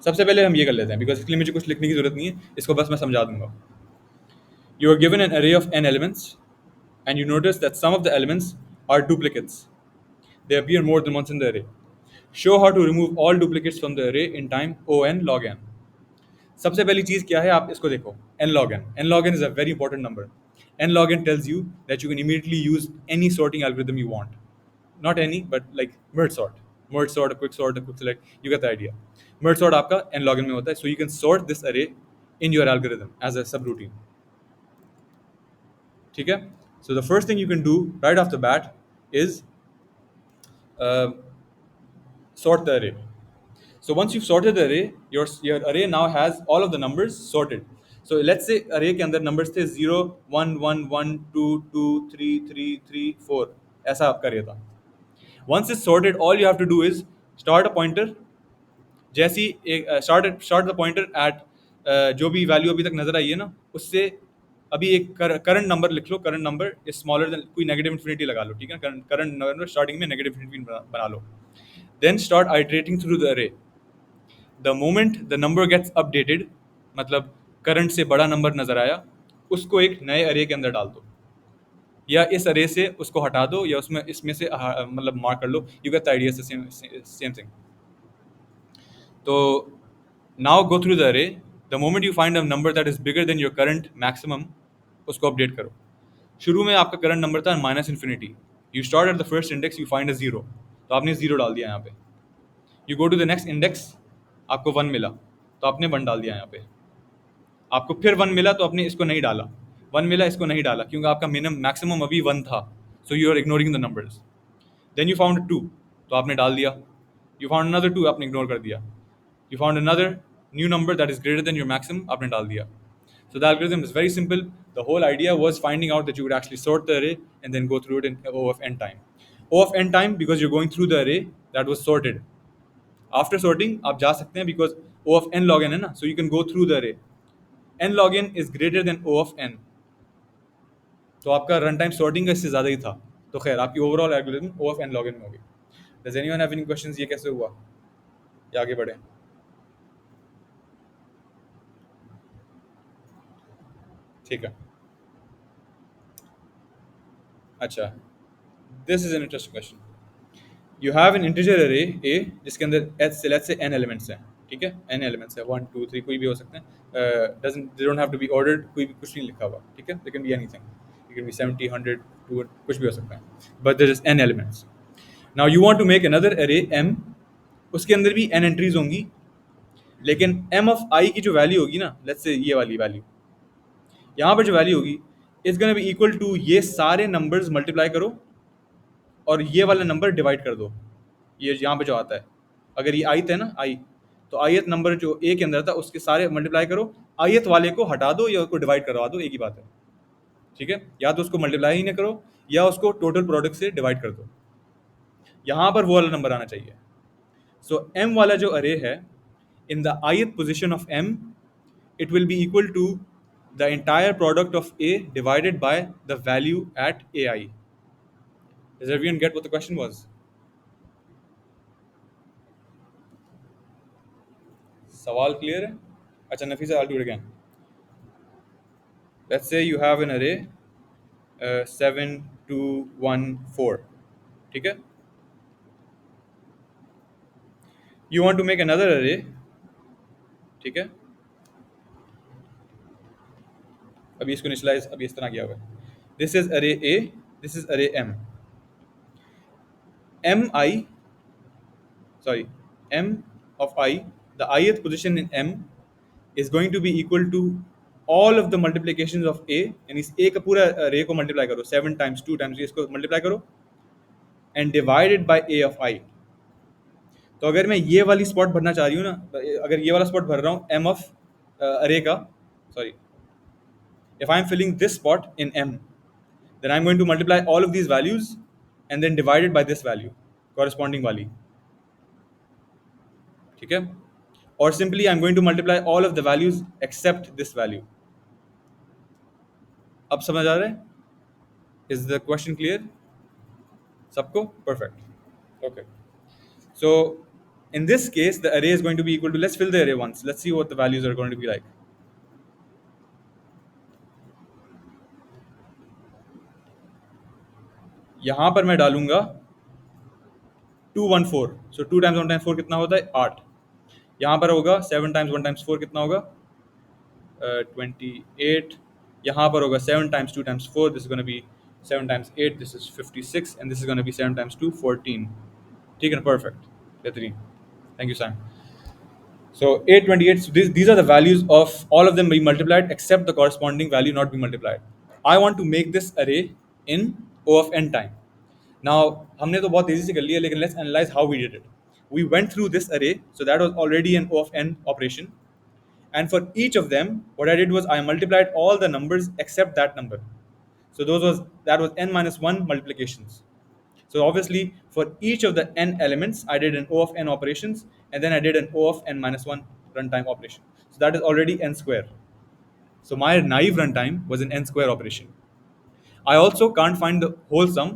सबसे पहले हम ये कर लेते हैं बिकॉज इसके लिए मुझे कुछ लिखने की जरूरत नहीं है, इसको बस मैं समझा दूंगा। You are given an array of n elements and you notice that some of the elements are duplicates. They appear more than once in the array. Show how to remove all duplicates from the array in time O(n) log n. सबसे पहली चीज क्या है, आप इसको देखो, n log n। n log n is a very important number. n log n tells you that you can immediately use any sorting algorithm you want. Not any, but like merge sort, a quick select, you get the idea. Merge sort आपका n log n में होता है, so you can sort this array in your algorithm as a subroutine. ठीक है, so the first thing you can do right off the bat is uh, sort the array. So once you've sorted the array, your array now has all of the numbers sorted. So let's say array के अंदर numbers थे 0 1 1 1 2 2 3 3 3 4, ऐसा आपका array था। Once it's sorted, all you have to do is start a pointer। जैसी एक start the pointer at जो भी वैल्यू अभी तक नजर आई है ना, उससे अभी एक करंट नंबर लिख लो। Current number is smaller than, कोई नेगेटिव इन्फिनिटी लगा लो। ठीक है, करंट नंबर स्टार्टिंग में नेगेटिव इन्फिनिटी बना लो। Then start iterating through the array. The moment the number gets updated, मतलब करंट से बड़ा नंबर नज़र आया, उसको एक नए अरे के अंदर डाल दो, या इस अरे से उसको हटा दो, या उसमें इसमें से मतलब मार्क कर लो, you get the idea, same thing. तो now go through the array, the moment you find a number that is bigger than your current maximum, उसको अपडेट करो। शुरू में आपका करंट नंबर था minus infinity, you start at the first index, you find a zero, तो आपने जीरो डाल दिया यहाँ पे। You go to the next index, आपको वन मिला, तो आपने वन डाल दिया यहाँ पे। आपको फिर वन मिला तो आपने इसको नहीं डाला, वन मिला इसको नहीं डाला, क्योंकि आपका मिनिमम मैक्सिमम अभी वन था, so you are ignoring the numbers. Then you found two, तो आपने डाल दिया। यू फाउंड अनदर टू, आपने इग्नोर कर दिया। You found another new number that is greater than your maximum, आपने डाल दिया। So the algorithm is very simple. The whole idea was finding out that you would actually sort the array and then go through it in O of n time. O of n time because you're going through the array that was sorted. After sorting, आप जा सकते हैं because O of n log n है ना, so you can go through the array. N log n is greater than O of n. तो आपका रन टाइम सॉर्टिंग का इससे ज़्यादा ही था। तो खैर आपकी overall algorithm O of n log n में होगी। Does anyone have any questions? ये कैसे हुआ, या आगे बढ़े? ठीक है, अच्छा, this is an interesting question. You have an integer अरे ए जिसके अंदर लेट्स से n एलिमेंट्स हैं, ठीक है, n एलिमेंट्स है, 1 2 3 कोई भी हो सकते हैं, doesn't they don't have to be ordered, कोई भी कुछ नहीं लिखा हुआ, ठीक है, they can be anything, it can be 70 100 200 कुछ भी हो सकता है, but there is n elements. Now you want to make another array m, उसके अंदर भी n एंट्रीज होंगी, लेकिन m ऑफ i की जो वैल्यू होगी ना, लेट्स से ये वाली वैल्यू, यहाँ पर जो वैल्यू होगी is gonna be equal to ये सारे नंबर्स मल्टीप्लाई करो और ये वाला नंबर डिवाइड कर दो, ये यहाँ पे जो आता है, अगर ये आयत है ना आई, तो आयत नंबर जो ए के अंदर था उसके सारे मल्टीप्लाई करो, आयत वाले को हटा दो या उसको डिवाइड करवा दो, एक ही बात है, ठीक है, या तो उसको मल्टीप्लाई ही ना करो या उसको टोटल प्रोडक्ट से डिवाइड कर दो, यहाँ पर वो वाला नंबर आना चाहिए। सो m वाला जो अरे है, इन the ith position of m, it will be equal to the entire product of a divided by the value at ai. Does everyone get what the question was? सवाल क्लियर है? अच्छा Nafisa, I'll do it again. Let's say you have an array 7 2 1 4, ठीक है, you want to make another array, ठीक है, अभी इसको इनिशियलाइज अभी इस तरह किया हुआ है, दिस इज अरे ए, दिस इज अरे m, mi, sorry, m of I, the ith position in m is going to be equal to all of the multiplications of a, यानी इस a का पूरा array को मल्टीप्लाई करो 7 times 2 times, इसको मल्टीप्लाई करो and divided by a of I। तो अगर मैं ये वाली स्पॉट भरना चाह रही हूँ ना, अगर ये वाला स्पॉट भर रहा हूँ m of array का, sorry, if I am filling this spot in m, then I am going to multiply all of these values and then divide it by this value, corresponding वाली, ठीक है, और simply I am going to multiply all of the values except this value। अब समझ आ रहा है? Is the question clear? सबको? Perfect. Okay. So in this case, the array is going to be equal to, let's fill the array once. Let's see what the values are going to be like. यहाँ पर मैं डालूंगा 214, so 2 times 1 times 4 कितना होता है? 8। यहाँ पर होगा 7 times 1 times 4 कितना होगा? 28। यहाँ पर होगा 7 times 2 times 4, this is going to be 7 times 8, this is 56, and this is going to be 7 times 2, 14। ठीक है ना? Perfect, बेहतरीन, thank you Sam। So 828, so these are the values of all of them being multiplied except the corresponding value not being multiplied. I want to make this array in O of n time. Now हमने तो बहुत तेजी से कर लिया, लेकिन let's analyze how we did it. We went through this array, so that was already an O of n operation, and for each of them what I did was I multiplied all the numbers except that number. So that was n minus 1 multiplications. So obviously for each of the n elements I did an O of n operations, and then I did an O of n minus 1 runtime operation. So that is already n square. So my naive runtime was an n square operation. I also can't find the whole sum.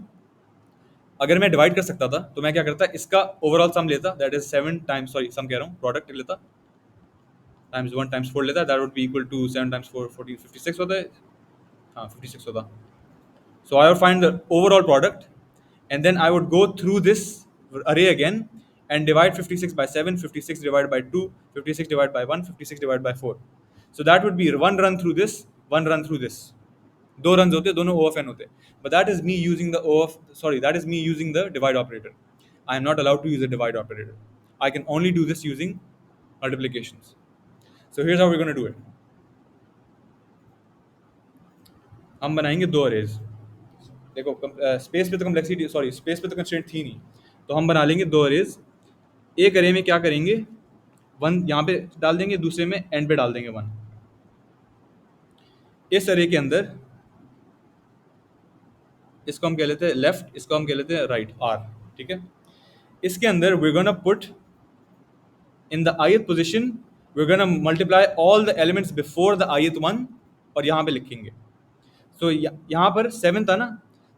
अगर मैं डिवाइड कर सकता था तो मैं क्या करता, इसका ओवरऑल सम लेता, दैट इज 7 टाइम्स, सॉरी सम कह रहा हूँ, प्रोडक्ट लेता टाइम्स 1 टाइम्स 4 लेता है, that would be equal to 7 times 4 14 56 होता है। हाँ 56 होता। So I would find the overall product, and then I would go through this array again and divide 56 by 7, 56 divided by 2, 56 divided by 1, 56 divided by 4. So that would be one run through this, one run through this. दो runs होते, दोनों O of n होते. But that is me using the that is me using the divide operator. I am not allowed to use a divide operator. I can only do this using multiplications. So here's how we're going to do it. हम बनाएंगे दो अरेज। देखो स्पेस पे तो कम्प्लेक्सिटी, सॉरी स्पेस पे तो कंस्ट्रेंट थी नहीं, तो हम बना लेंगे दो अरेज। एक अरे में क्या करेंगे, वन यहाँ पे डाल देंगे, दूसरे में एंड पे डाल देंगे वन। इस अरे के अंदर इसको हम कह लेते हैं लेफ्ट, इसको हम कह लेते हैं राइट, आर, ठीक है। इसके अंदर we gonna put in the ith position, we gonna multiply all the elements before the ith one, और यहाँ पे लिखेंगे। सो यहाँ पर 7 था ना,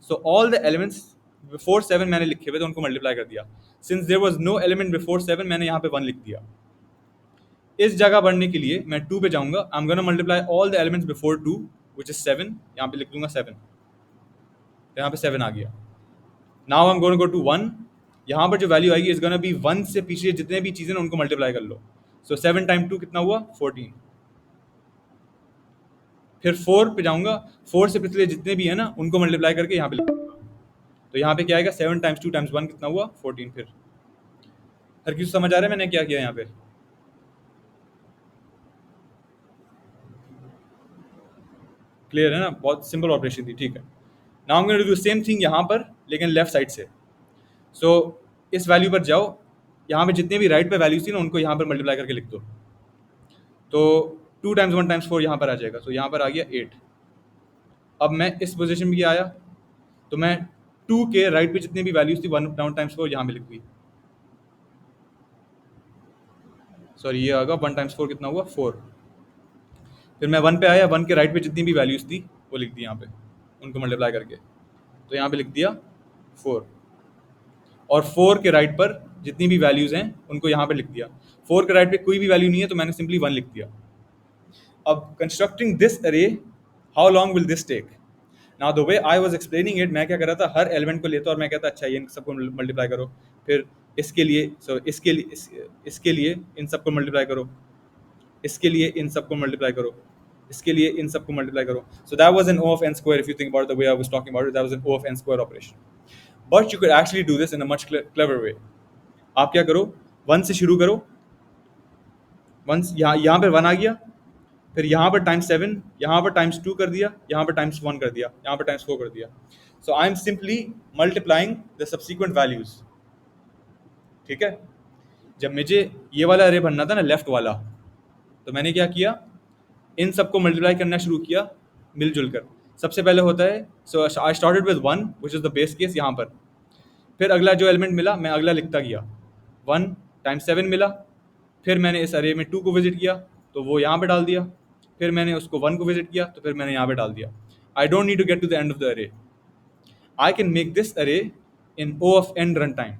so all the elements before 7 मैंने लिखे हुए, तो उनको मल्टीप्लाई कर दिया। Since there was no element before 7, मैंने यहाँ पे 1 लिख दिया। इस जगह बढ़ने के लिए मैं 2 पे जाऊंगा, आई am gonna multiply all the elements before 2 which is 7, यहाँ पे लिख दूंगा 7, तो यहाँ पे 7 आ गया। Now I am gonna go to 1, यहाँ पर जो वैल्यू आएगी इज गोना बी 1 से पीछे जितने भी चीज़ें उनको मल्टीप्लाई कर लो। सो 7 टाइम 2 कितना हुआ, 14। फिर 4 पे जाऊंगा, 4 से पिछले जितने भी है ना उनको मल्टीप्लाई करके यहाँ पे लिख दूंगा। तो यहाँ पे क्या आएगा, 7 टाइम्स 2 टाइम्स 1 कितना हुआ, 14। फिर हर किसी समझ आ रहा है मैंने क्या किया यहाँ पे? क्लियर है ना? बहुत सिंपल ऑपरेशन थी, ठीक है। Now I am going to do same thing यहाँ पर, लेकिन लेफ्ट साइड से। सो इस वैल्यू पर जाओ, यहाँ पे जितने भी राइट पे वैल्यूज थी ना उनको यहाँ पर मल्टीप्लाई करके लिख दो। तो 2 टाइम्स 1 टाइम्स 4 यहाँ पर आ जाएगा, तो यहाँ पर आ गया 8। अब मैं इस पोजीशन में आया, तो मैं 2 के राइट पे जितनी भी वैल्यूज थी 1 डाउन टाइम्स 4 यहाँ पे लिख दी। सॉरी ये आएगा 1 टाइम्स 4 कितना हुआ, 4। फिर मैं 1 पे आया, 1 के राइट पे जितनी भी वैल्यूज थी वो लिख दी यहाँ पे, उनको मल्टीप्लाई करके। तो यहाँ पे लिख दिया 4, और 4 के राइट पर जितनी भी वैल्यूज हैं उनको यहाँ पे लिख दिया। 4 के राइट पे कोई भी वैल्यू नहीं है, तो मैंने सिंपली 1 लिख दिया। अब constructing this array, how long will this take? Now the way I was explaining it, मैं क्या कर रहा था, हर एलिमेंट को लेता और मैं कहता अच्छा ये सबको मल्टीप्लाई करो, फिर इसके लिए इसके लिए इन सबको मल्टीप्लाई करो, इसके लिए इन सबको मल्टीप्लाई करो, इसके लिए इन सबको मल्टीप्लाई करो। So that was an O of n square, if you think about the way I was talking about it, that was an O of n square operation. But you could actually do this in a much clever way. आप क्या करो, 1 से शुरू करो, 1 यहाँ पे 1 आ गया, फिर यहाँ पर टाइम्स 7, यहाँ पर टाइम्स 2 कर दिया, यहाँ पर टाइम्स 1 कर दिया, यहाँ पर टाइम्स 4 कर दिया। So I am simply multiplying the subsequent values, ठीक है। जब मुझे ये वाला अरे बनना था ना, लेफ्ट वाला, तो मैंने क्या किया, इन सबको मल्टीप्लाई करना शुरू किया मिलजुल कर। सबसे पहले होता है, so I started with 1 which is the base case यहाँ पर। फिर अगला जो एलिमेंट मिला मैं अगला लिखता गया, 1 टाइम्स 7 मिला, फिर मैंने इस अरे में 2 को विजिट किया तो वो यहाँ पे डाल दिया, फिर मैंने उसको 1 को विजिट किया तो फिर मैंने यहाँ पे डाल दिया। I don't need to get to the end of the array, I can make this array in O of n run time,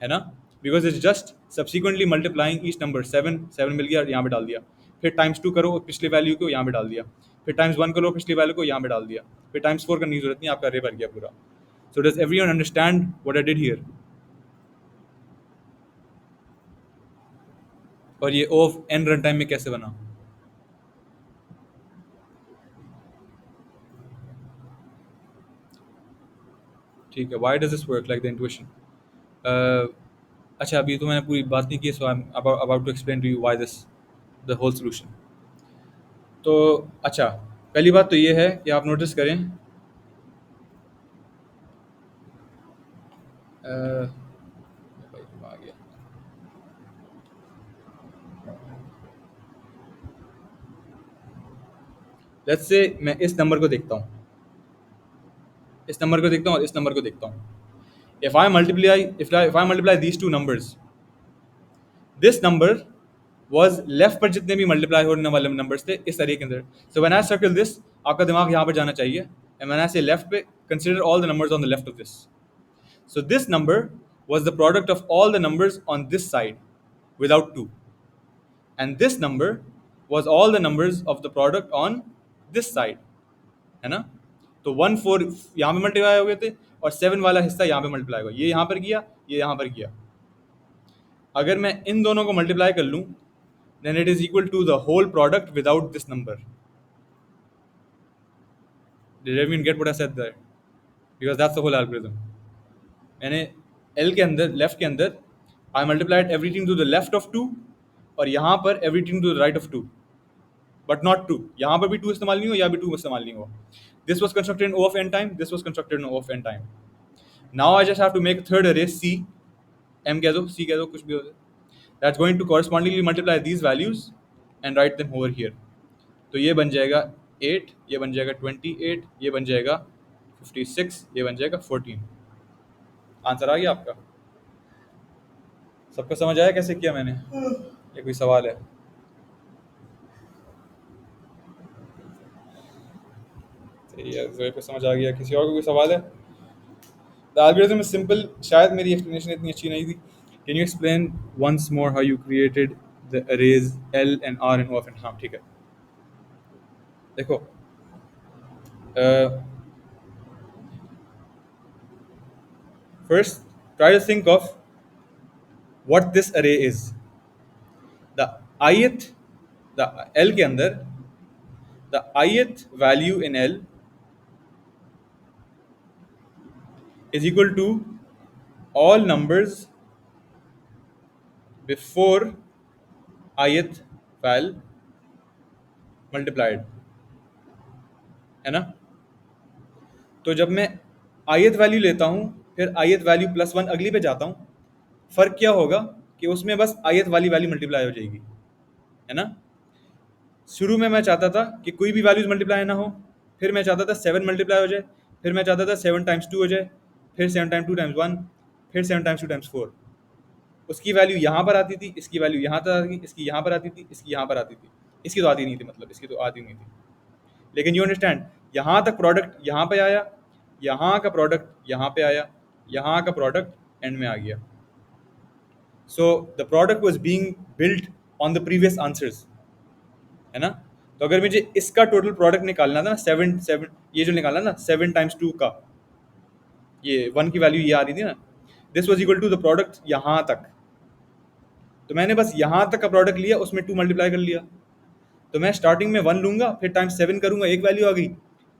है ना, because it's just subsequently multiplying each number. 7 मिल गया, यहाँ पे डाल दिया, फिर टाइम्स 2 करो पिछले वैल्यू को यहाँ पे डाल दिया, फिर टाइम्स 1 करो पिछली वैल्यू को यहाँ पे डाल दिया, फिर टाइम्स 4 करने की जरूरत नहीं, आपका अरे भर गया पूरा। So does everyone understand what I did here? और ये O of n run time में कैसे बना? ठीक है, why does this work like the intuition? अच्छा अभी तो मैंने पूरी बात नहीं की, so I am about to explain to you why this the whole solution. तो अच्छा, पहली बात तो ये है कि आप नोटिस करें, आ गया, लेट्स से मैं इस नंबर को देखता हूँ, इस नंबर को देखता हूँ और इस नंबर को देखता हूँ। if I multiply these two numbers, this number was left पर जितने भी मल्टीप्लाई होने वाले नंबर्स थे इस तरीके के अंदर। So when I circle this, आपका दिमाग यहाँ पर जाना चाहिए, एंड व्हेन आई से लेफ्ट पे, consider all the numbers on the left of this. So this number was the product of all the numbers on this side without 2, and this number was all the numbers of the product on this side, है ना? तो 1 4 यहाँ पे मल्टीप्लाई हो गए थे और 7 वाला हिस्सा यहाँ पे मल्टीप्लाई हुआ, ये यहाँ पर किया, ये यहाँ पर किया। अगर मैं इन दोनों को मल्टीप्लाई कर लूँ, then it is equal to the whole product without this number. Did everyone get what I said there? Because that's the whole algorithm. मैंने L के अंदर, लेफ्ट के अंदर, I multiplied everything to the left of 2 और यहाँ पर everything to the right of 2, but not 2. यहाँ पर भी 2 इस्तेमाल नहीं हुआ, यहाँ भी 2 इस्तेमाल नहीं हुआ. This was constructed in O of n time, this was constructed in O of n time. Now I just have to make a third array C, M कह दो, C कह दो, कुछ भी हो जाए. That's going to correspondingly multiply these values and write them over here. तो ये बन जाएगा 8, ये बन जाएगा 28, ये बन जाएगा 56, ये बन जाएगा 14. आंसर आ गया आपका? सबको समझ आया कैसे किया मैंने? ये कोई सवाल है? सही है, ज़ोए को समझ आ गया. किसी और को कोई सवाल है? The algorithm is simple. शायद मेरी explanation इतनी अच्छी नहीं थी. Can you explain once more how you created the arrays L and R and O of n? हाँ ठीक है. देखो, first try to think of what this array is. The ith, the L के अंदर, the ith value in L is equal to all numbers before ith val multiplied, है ना? तो जब मैं ith वैल्यू लेता हूँ, फिर ith वैल्यू +1 अगली पे जाता हूँ, फर्क क्या होगा कि उसमें बस ith वाली वैल्यू मल्टीप्लाई हो जाएगी, है ना? शुरू में मैं चाहता था कि कोई भी वैल्यूज मल्टीप्लाई ना हो, फिर मैं चाहता था 7 मल्टीप्लाई हो जाए, फिर मैं चाहता था 7 टाइम्स 2 हो जाए, फिर 7 टाइम्स 2 टाइम्स 1, फिर 7 टाइम्स 2 टाइम्स 4. उसकी वैल्यू यहाँ पर आती थी, इसकी वैल्यू यहाँ पर आती थी, इसकी यहाँ पर आती थी, इसकी यहाँ पर आती थी. इसकी तो आती नहीं थी, मतलब इसकी तो आती नहीं थी. लेकिन यू अंडरस्टैंड, यहाँ तक प्रोडक्ट यहाँ पे आया, यहाँ का प्रोडक्ट यहाँ पे आया, यहाँ का प्रोडक्ट एंड में आ गया. So the product was being built on the previous answers, है ना? तो अगर मुझे इसका टोटल प्रोडक्ट निकालना था ना, 7 ये जो निकालना ना 7 टाइम्स 2 का, ये 1 की वैल्यू ये आ रही थी ना, this was equal to the product यहाँ तक. तो मैंने बस यहाँ तक का प्रोडक्ट लिया, उसमें 2 मल्टीप्लाई कर लिया. तो मैं स्टार्टिंग में 1 लूंगा, फिर टाइम्स 7 करूंगा, एक वैल्यू आ गई,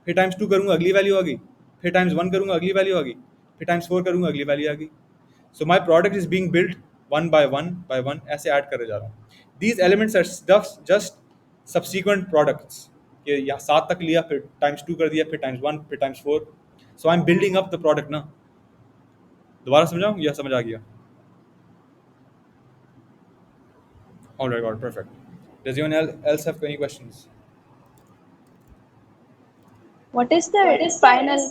फिर टाइम्स 2 करूंगा, अगली वैल्यू आ गई, फिर टाइम्स 1 करूंगा, अगली वैल्यू आ गई, फिर टाइम्स 4 करूंगा, अगली वैल्यू आ गई. So my product is being built 1 by 1 by 1, ऐसे ऐड करे जा रहा हूँ. These elements are just subsequent products, कि यहाँ 7 तक लिया, फिर टाइम्स 2 कर दिया, फिर टाइम्स 1, फिर times 4. So I am building up the product ना. दोबारा समझाऊँ या समझ आ गया? All right, perfect. Does anyone else have any questions? What is the final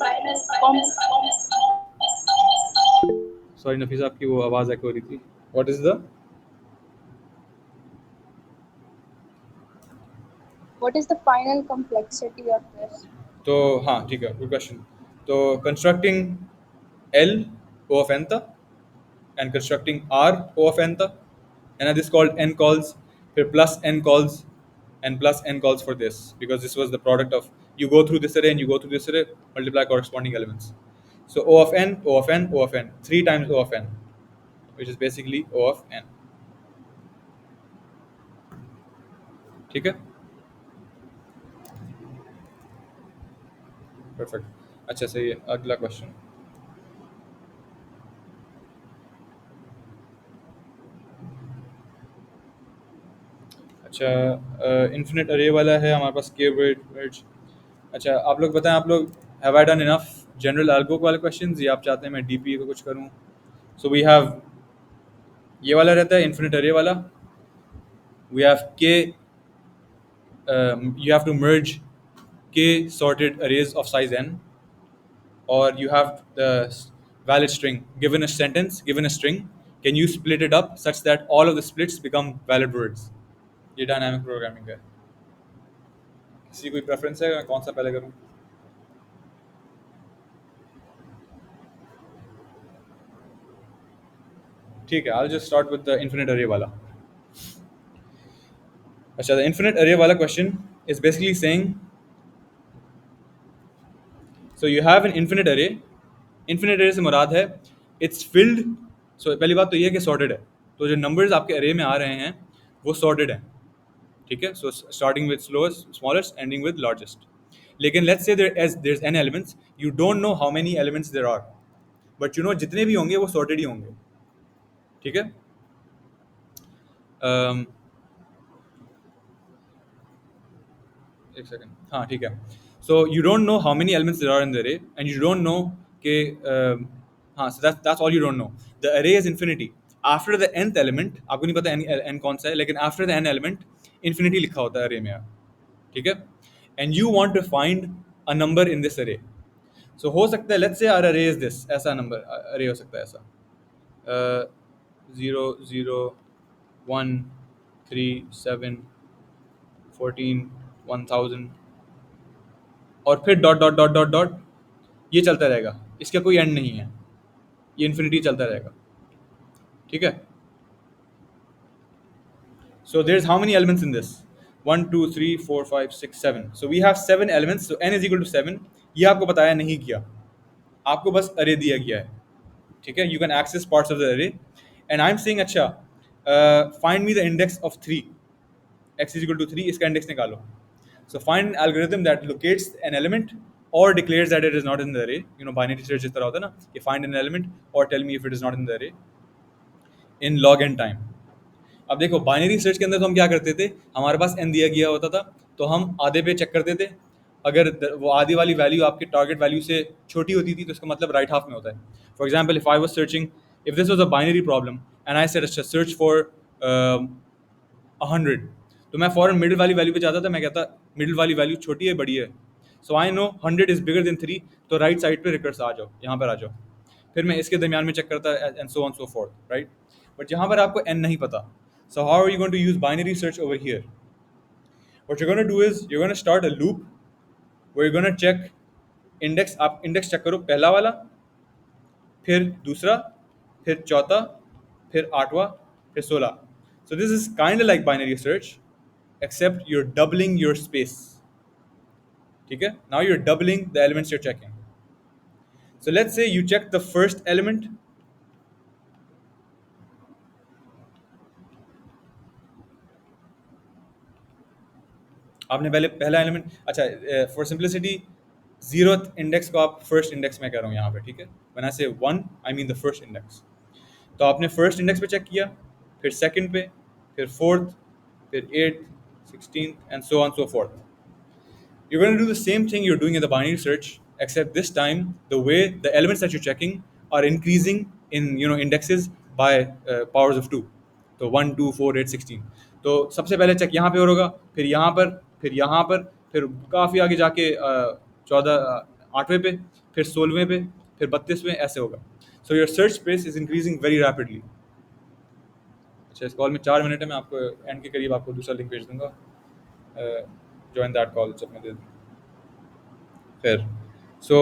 Sorry, Nafisa, आपकी वो आवाज़ एको हो रही थी. What is the? what is the final complexity of this? तो हाँ ठीक है, गुड क्वेश्चन. तो constructing L O of n था and constructing R O of n था, and this called n calls, फिर plus n calls and plus n calls for this, because this was the product of, you go through this array and you go through this array, multiply corresponding elements. So O of n, O of n, O of n, 3 times O of n, which is basically O of n. ठीक है, परफेक्ट. अच्छा, सही है. अगला क्वेश्चन. अच्छा, इन्फिनिट अरे वाला है हमारे पास, के वर्ड्स. अच्छा, आप लोग बताएं, आप लोग have I done enough general algo वाले क्वेश्चंस, या आप चाहते हैं मैं डीपी को कुछ करूं? सो वी हैव ये वाला रहता है इन्फिनिट अरे वाला. वी हैव के, you have to merge k sorted arrays of size n, or you have the valid string. Given a sentence, given a string, can you split it up such that all of the splits become valid words? ये डायनामिक प्रोग्रामिंग है. किसी कोई प्रेफरेंस है, मैं कौन सा पहले करूं? ठीक है, I'll just start with the infinite array वाला. अच्छा, the infinite array वाला question is basically saying, so you have an infinite array से मुराद है it's filled. So पहली बात तो ये है कि sorted है, तो जो numbers आपके array में आ रहे हैं वो sorted हैं, ठीक है. So starting with smallest ending with largest. लेकिन let's say there's n elements, you don't know how many elements there are, but you know जितने भी होंगे वो sorted ही होंगे, ठीक है. um, एक सेकंड, हाँ ठीक है. So you don't know how many elements there are in the array and you don't know कि हाँ, so that's all you don't know. The array is infinity. After the nth element आपको नहीं पता n कौन सा है, लेकिन after the n element infinity लिखा होता है अरे में, ठीक है. And you want to find a number in this array. So हो सकता है लेट्स से आवर अरे इज दिस, ऐसा नंबर अरे हो सकता है ऐसा 0 0 1 3 7 14 1000 और फिर dot dot dot dot dot, ये चलता रहेगा, इसका कोई एंड नहीं है, ये इन्फिनिटी चलता रहेगा, ठीक है. So there is how many elements in this 1 2 3 4 5 6 7. So we have 7 elements. So n is equal to 7. ये आपको बताया नहीं किया, आपको बस अरे दिया गया है, ठीक है. You can access parts of the array and I am saying अच्छा find me the index of 3, x is equal to 3, इसका इंडेक्स निकालो. So find an algorithm that locates an element or declares that it is not in the array. You know, binary search इस तरह होता है ना, कि find an element or tell me if it is not in the array in log n time. अब देखो बाइनरी सर्च के अंदर तो हम क्या करते थे, हमारे पास n दिया गया होता था तो हम आधे पे चेक करते थे. अगर वो आधी वाली वैल्यू आपके टारगेट वैल्यू से छोटी होती थी तो इसका मतलब राइट हाफ में होता है. For example if I was searching, if this was a binary problem and I said अच्छा सर्च फॉर 100, तो मैं फॉरन मिडिल वाली वैल्यू पे जाता था. मैं कहता मिडिल वाली वैल्यू छोटी है बड़ी है, so I know 100 is bigger than 3, तो राइट साइड पे रिकर्स आ जाओ, यहाँ पर आ जाओ. फिर मैं इसके दरमियान में चेक करता and so on so fourth, right. But यहाँ पर आपको n नहीं पता, so how are you going to use binary search over here? What you're going to do is you're going to start a loop where you're going to check index. आप index चेक करो, पहला वाला, फिर दूसरा, फिर चौथा, फिर आठवां, फिर 16. So this is kind of like binary search except you're doubling your space, ठीक है. Now you're doubling the elements you're checking. So let's say you check the first element. आपने पहले पहला एलिमेंट, अच्छा फॉर सिंप्लिसिटी जीरोथ इंडेक्स को आप फर्स्ट इंडेक्स में कह रहा हूँ यहाँ पे, ठीक है. व्हेन आई से 1 I mean the first index. तो आपने फर्स्ट इंडेक्स पे चेक किया, फिर सेकंड पे, फिर फोर्थ, फिर 8th 16th and so on so forth. You're going to do the same thing you're doing in the binary search, except this time the way the elements that you're checking are increasing in indexes by powers of 2. तो 1 2 4 8 16. तो सबसे पहले चेक यहाँ पे होगा, फिर यहाँ पर, फिर यहाँ पर, फिर काफ़ी आगे जाके 8वें पे, फिर 16वें पे, फिर 32वें, ऐसे होगा. So your search space is increasing very rapidly. अच्छा, इस कॉल में 4 मिनट है, मैं आपको एंड के करीब आपको दूसरा लिंक भेज दूंगा, ज्वाइन दैट कॉल सब में दे दूँ फिर. So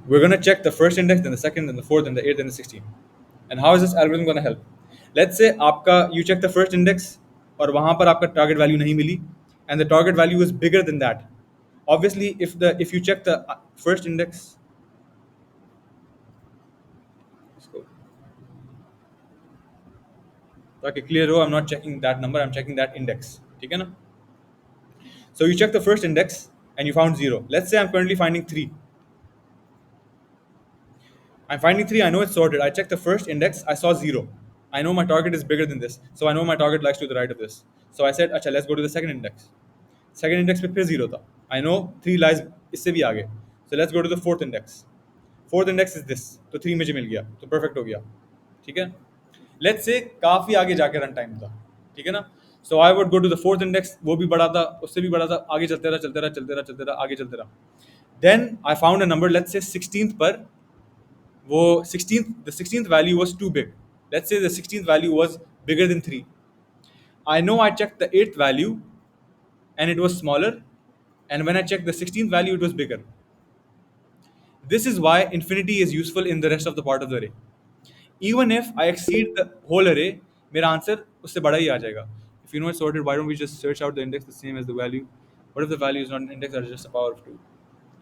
we're going to check the first index, then the second, then the fourth, then the 8th, then the 16th. And how is this algorithm going to help? Let's say आपका you check the first index और वहाँ पर आपका target value नहीं मिली and the target value is bigger than that. Obviously, if you check the first index, ताकि clear हो, I'm not checking that number, I'm checking that index, ठीक है ना. So you check the first index and you found 0. Let's say I'm currently finding 3. I'm finding 3, I know it's sorted. I checked the first index, I saw 0. I know my target is bigger than this, so I know my target lies to the right of this. So I said, अच्छा, let's go to the second index. Second index पे फिर 0 था. I know 3 lies इससे भी आगे. So let's go to the fourth index. Fourth index is this. तो 3 मुझे मिल गया, तो perfect हो गया, ठीक है. Let's say काफ़ी आगे जाके रन टाइम था, ठीक है ना. So I would go to the fourth index, वो भी बड़ा था, उससे भी बड़ा था, आगे चलते रहा, चलते रहा, चलते रहा, चलते रहा, आगे चलते रहा. Then I found a number, let's say 16th पर, वो 16th value was too big. Let's say the 16th value was bigger than 3. I know I checked the 8th value and it was smaller, and when I checked the 16th value it was bigger. This is why infinity is useful in the rest of the part of the array. Even if I exceed the whole array, मेरा आंसर उससे बड़ा ही आ जाएगा. if you know it's sorted, why don't we just search out the index the same as the value? What if the value is not an index, that's just a power of 2?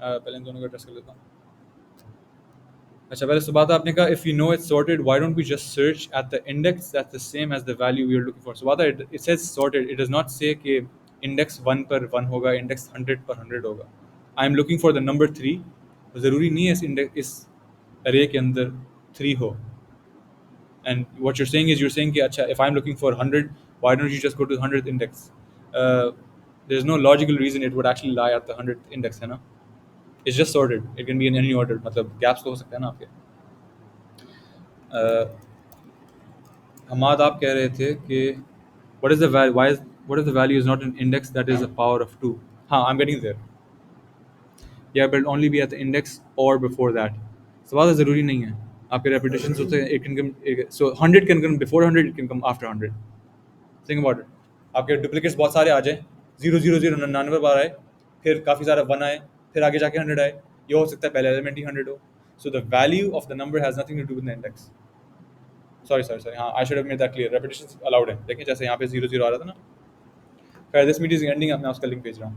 पहले इन दोनों को ट्रेस कर लेता हूँ. अच्छा, पहले सुबह था आपने कहा if you know it's sorted, why don't we just search at the index that's the same as the value we are looking for? सुबह था it says sorted, it does not say कि index 1 पर 1 होगा, index 100 पर 100 होगा. I am looking for the number 3. ज़रूरी नहीं है इस array के अंदर 3 हो. And what you're saying is कि अच्छा, if I'm looking for 100, why don't you just go to the 100th index? There's no logical reason it would actually lie at the 100th index, है ना? It's just sorted. It can be in any order. मतलब gaps तो हो सकते हैं ना आपके. हमाद आप कह रहे थे कि what is the value? What if the value is not an index that is a power of 2? हाँ, I'm getting there. Yeah, but it'll only be at the index or before that. सवाल ज़रूरी नहीं है. आपके repetitions होते हैं. It can come. So 100 can come before 100. It can come after 100. Think about it. आपके duplicates बहुत सारे आ जाएं. 000 99 बार आए, फिर काफ़ी सारा 1 आए, फिर आगे जाके 100 आए. ये हो सकता है पहले एलिमेंट ही 100 हो. So the value of the number has nothing to do with the index. Sorry. हाँ, I should have made that clear. Repetitions allowed है. देखें जैसे यहाँ पे 00 आ रहा था ना. खैर, this meeting is ending. अब मैं उसका लिंक भेज रहा हूँ.